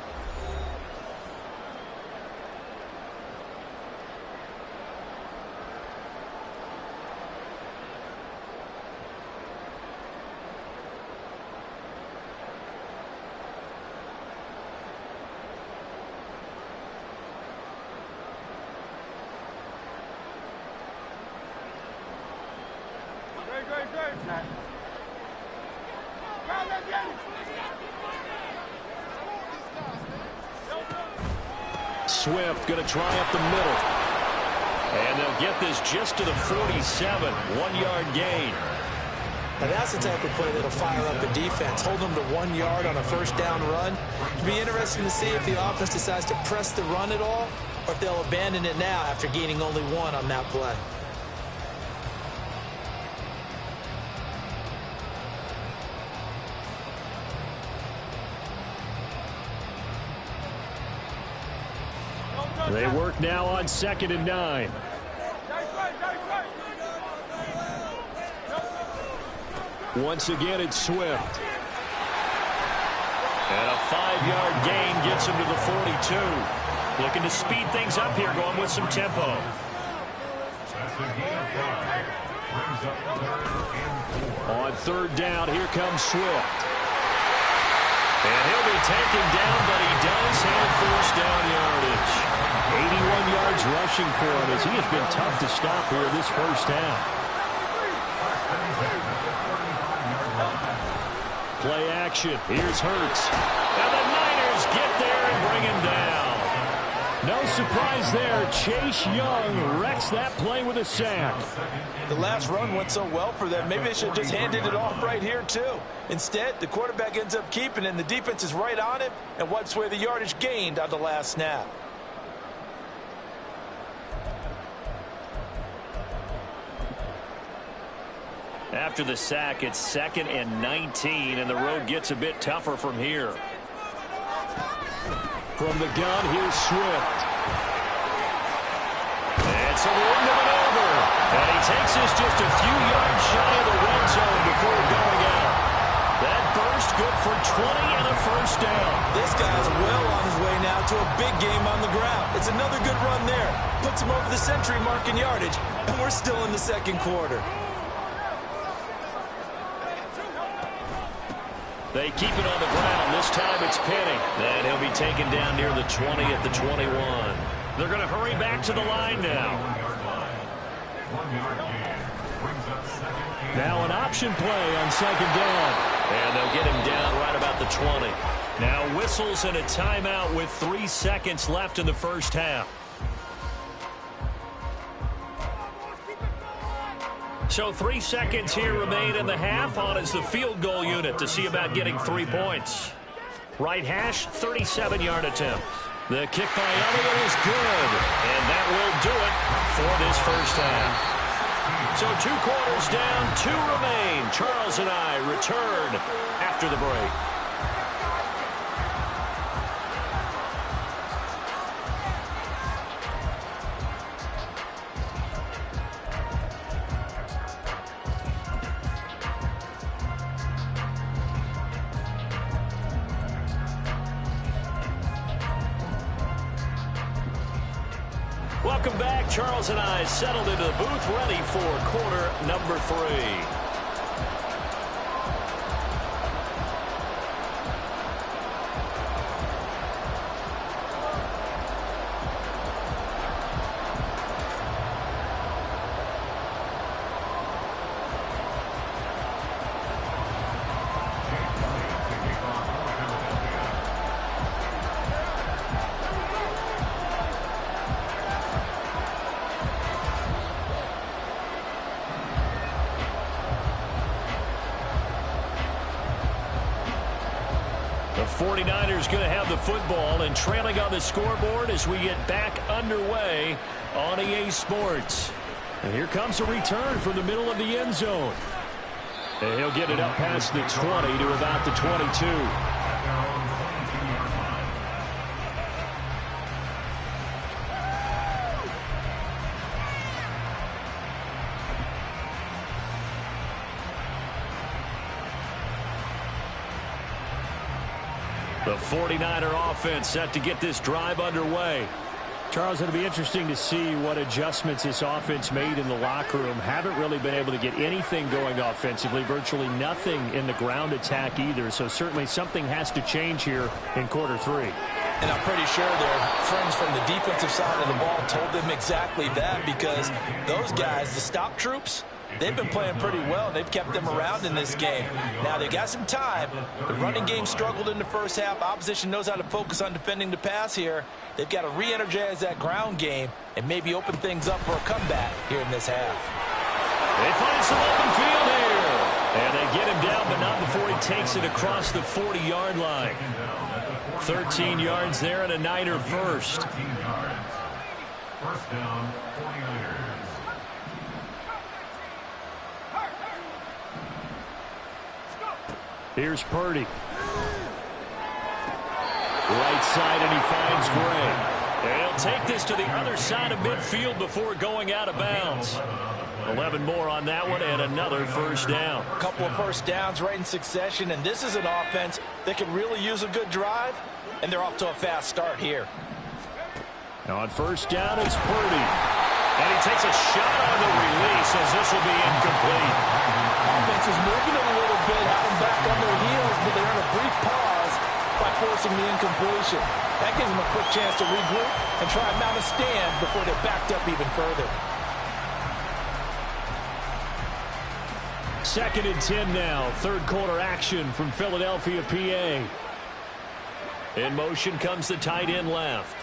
Swift going to try up the middle. And they'll get this just to the 47. 1-yard gain.
Now that's the type of play that'll fire up a defense. Hold them to 1 yard on a first down run. It'll be interesting to see if the offense decides to press the run at all, or if they'll abandon it now after gaining only 1 on that play.
They work now on 2nd and 9. Once again, it's Swift. And a 5-yard gain gets him to the 42. Looking to speed things up here, going with some tempo.
That's a gain of 5. Brings up 3rd and 4.
On 3rd down, here comes Swift. And he'll be taken down, but he does have first down yardage. 81 yards rushing for him as he has been tough to stop here this first half. Play action. Here's Hurts. And the Niners get there and bring him down. No surprise there. Chase Young wrecks that play with a sack.
The last run went so well for them. Maybe they should have just handed it off right here, too. Instead, the quarterback ends up keeping it, and the defense is right on it and wipes away the yardage gained on the last snap.
After the sack, it's 2nd and 19, and the road gets a bit tougher from here. From the gun, here's Swift. And some room to maneuver. And he takes this just a few yards shy of the red zone before going out. That burst good for 20 and a first down.
This guy's well on his way now to a big game on the ground. It's another good run there. Puts him over the century mark in yardage, and we're still in the second quarter.
They keep it on the ground. This time it's Penny. And he'll be taken down near the 20 at the 21. They're going to hurry back to the line now.
1-yard gain. Brings up 2nd and
Now an option play on 2nd down. And they'll get him down right about the 20. Now whistles and a timeout with 3 seconds left in the first half. So 3 seconds here remain in the half. On is the field goal unit to see about getting 3 points. Right hash, 37-yard attempt. The kick by Elliott is good. And that will do it for this first half. So 2 quarters down, 2 remain. Charles and I return after the break. Welcome back. Charles and I settled into the booth, ready for quarter number 3. The 49ers going to have the football and trailing on the scoreboard as we get back underway on EA Sports. And here comes a return from the middle of the end zone. And he'll get it up past the 20 to about the 22. The 49er offense set to get this drive underway. Charles, it'll be interesting to see what adjustments this offense made in the locker room. Haven't really been able to get anything going offensively, virtually nothing in the ground attack either. So certainly something has to change here in quarter three.
And I'm pretty sure their friends from the defensive side of the ball told them exactly that, because those guys, the stop troops, they've been playing pretty well. They've kept them around in this game. Now, they got some time. The running game struggled in the first half. Opposition knows how to focus on defending the pass here. They've got to re-energize that ground game and maybe open things up for a comeback here in this half.
They find some open field here. And they get him down, but not before he takes it across the 40-yard line. 13 yards there and a Niner first.
13 yards. First down, 49ers.
Here's Purdy. Right side, and he finds Gray. And he'll take this to the other side of midfield before going out of bounds. 11 more on that one, and another first down.
A couple of first downs right in succession, and this is an offense that can really use a good drive, and they're off to a fast start here.
Now on first down, it's Purdy. And he takes a shot on the release as this will be incomplete.
Offense is moving a little bit, having back on their heels, but they're in a brief pause by forcing the incompletion. That gives them a quick chance to regroup and try and mount a stand before they're backed up even further.
2nd and 10 now. Third quarter action from Philadelphia, PA. In motion comes the tight end left.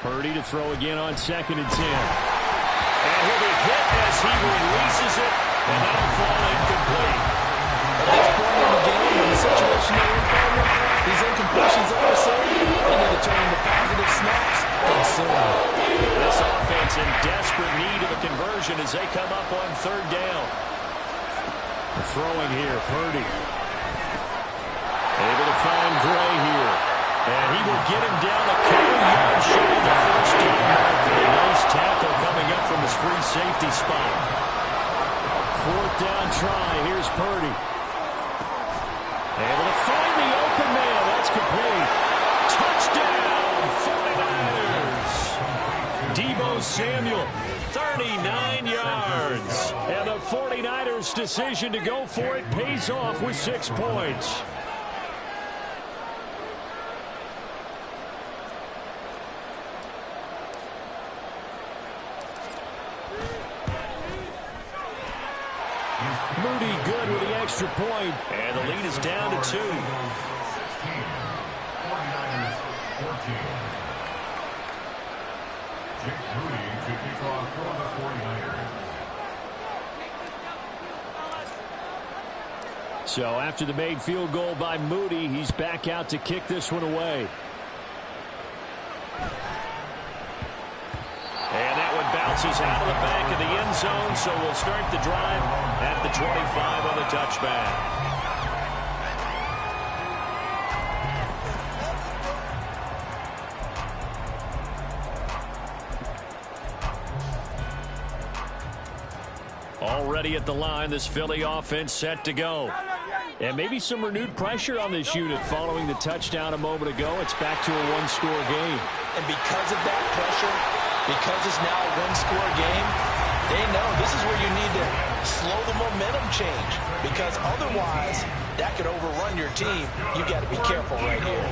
Purdy to throw again on 2nd and 10. And he'll be hit as he releases it, and that'll fall incomplete.
At this point in the game, in the situation they're in, these incompletions are the same. They need to turn into positive snaps and soon.
This offense in desperate need of a conversion as they come up on third down. Throwing here, Purdy. Able to find Gray here. And he will get him down a couple yards short of the first down marker. A nice tackle coming up from his free safety spot. 4th down try. Here's Purdy. Able to find the open man. That's complete. Touchdown, 49ers. Deebo Samuel, 39 yards. And the 49ers' decision to go for it pays off with 6 points. Moody good with the extra point, and the lead is down to 2.
16. 49ers 14. Jake Moody to kick off for the 49ers.
So after the made field goal by Moody, he's back out to kick this one away. And that one bounces out of the back of the end zone, so we'll start the drive at the 25 on the touchback. Already at the line, this Philly offense set to go. And maybe some renewed pressure on this unit following the touchdown a moment ago. It's back to a one-score game.
And because of that pressure, because it's now a one-score game, they know this is where you need to slow the momentum change, because otherwise that could overrun your team. You've got to be careful right here.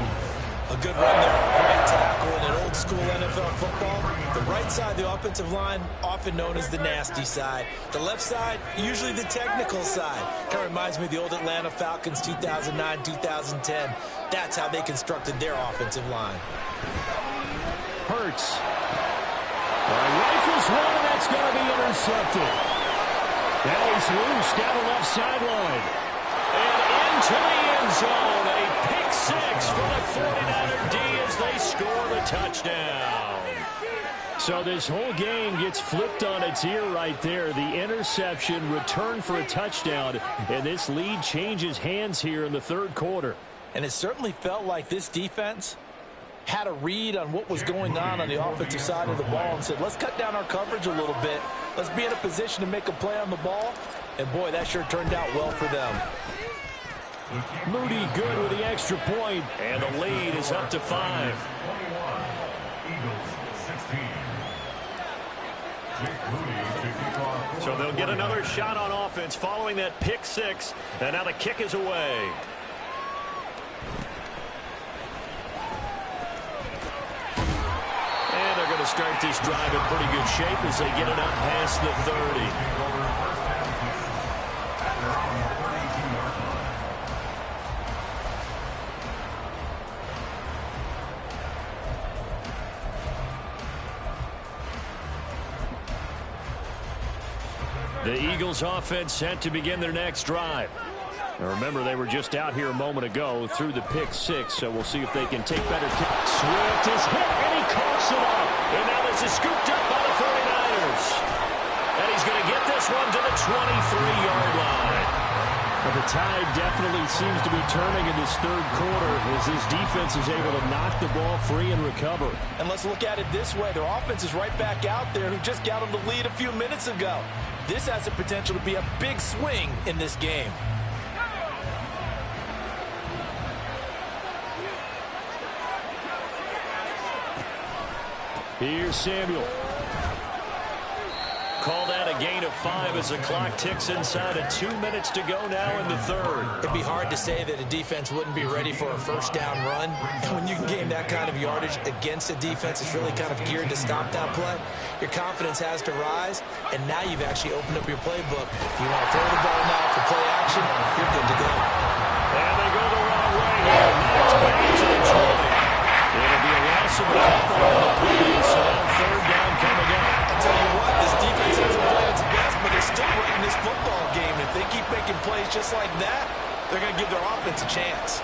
A good run there, right tackle in an old-school NFL football. The right side of the offensive line, often known as the nasty side. The left side, usually the technical side. Kind of reminds me of the old Atlanta Falcons 2009, 2010. That's how they constructed their offensive line.
Hurts. Rifles one, and that's going to be intercepted. Now he's loose down the left sideline. And into the end zone. A pick six for the 49er D as they score the touchdown. So this whole game gets flipped on its ear right there. The interception, return for a touchdown, and this lead changes hands here in the third quarter.
And it certainly felt like this defense had a read on what was going on the offensive side of the ball and said, let's cut down our coverage a little bit. Let's be in a position to make a play on the ball. And, boy, that sure turned out well for them.
Moody good with the extra point, and the lead is up to 5.
21, Eagles 16.
So they'll get another shot on offense following that pick six, and now the kick is away. And they're going to start this drive in pretty good shape as they get it up past the 30. The Eagles offense set to begin their next drive. Now remember, they were just out here a moment ago through the pick six, so we'll see if they can take better care. Swift is hit, and he coughs it up. And now this is scooped up by the 49ers. And he's going to get this one to the 23-yard line. But the tide definitely seems to be turning in this third quarter as this defense is able to knock the ball free and recover.
And let's look at it this way. Their offense is right back out there who just got them the lead a few minutes ago. This has the potential to be a big swing in this game.
Here's Samuel. Call that a gain of 5 as the clock ticks inside of 2 minutes to go now in the third.
It'd be hard to say that a defense wouldn't be ready for a first down run. And when you can gain that kind of yardage against a defense that's really kind of geared to stop that play, your confidence has to rise, and now you've actually opened up your playbook. If you want to throw the ball now for play action, you're good to go.
And they go the wrong way here. Now it's back to the 20. It'll be a loss of a couple on the play, so now third down coming up.
I tell you what, this defense hasn't played its best, but they're still right in this football game. If they keep making plays just like that, they're going to give their offense a chance.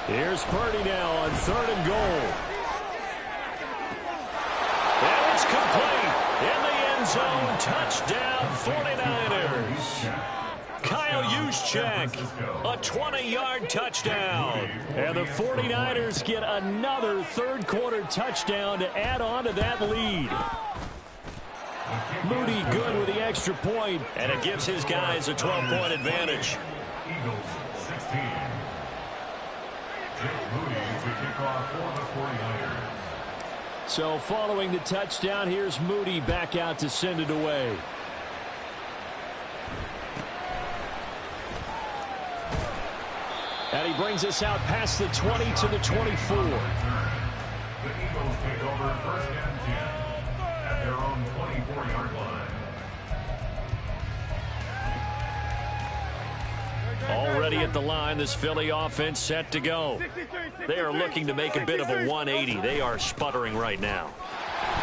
Here's Purdy now on third and goal. And it's complete. In the end zone, touchdown 49ers. Kyle Juszczyk, a 20-yard touchdown. And the 49ers get another third-quarter touchdown to add on to that lead. Moody good with the extra point, and it gives his guys a 12-point advantage.
Eagles 16. Jake Moody to kick off for the 49ers.
So following the touchdown, here's Moody back out to send it away. And he brings us out past the 20 to the 24.
The Eagles take over first and 10 at their own 24-yard line.
Already at the line, this Philly offense set to go. They are looking to make a bit of a 180. They are sputtering right now.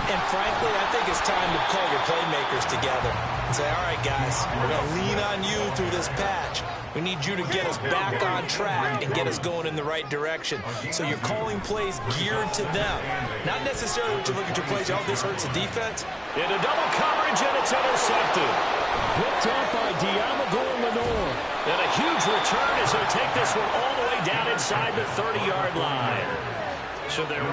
And frankly, I think it's time to call your playmakers together and say, all right, guys, we're going to lean on you through this patch. We need you to get us back on track and get us going in the right direction. So you're calling plays geared to them. Not necessarily what you look at your plays, oh, this hurts the defense.
Into double coverage, and it's intercepted. Picked up by Diamador Lenore. And a huge return as they take this one all the way down inside the 30-yard line. So they're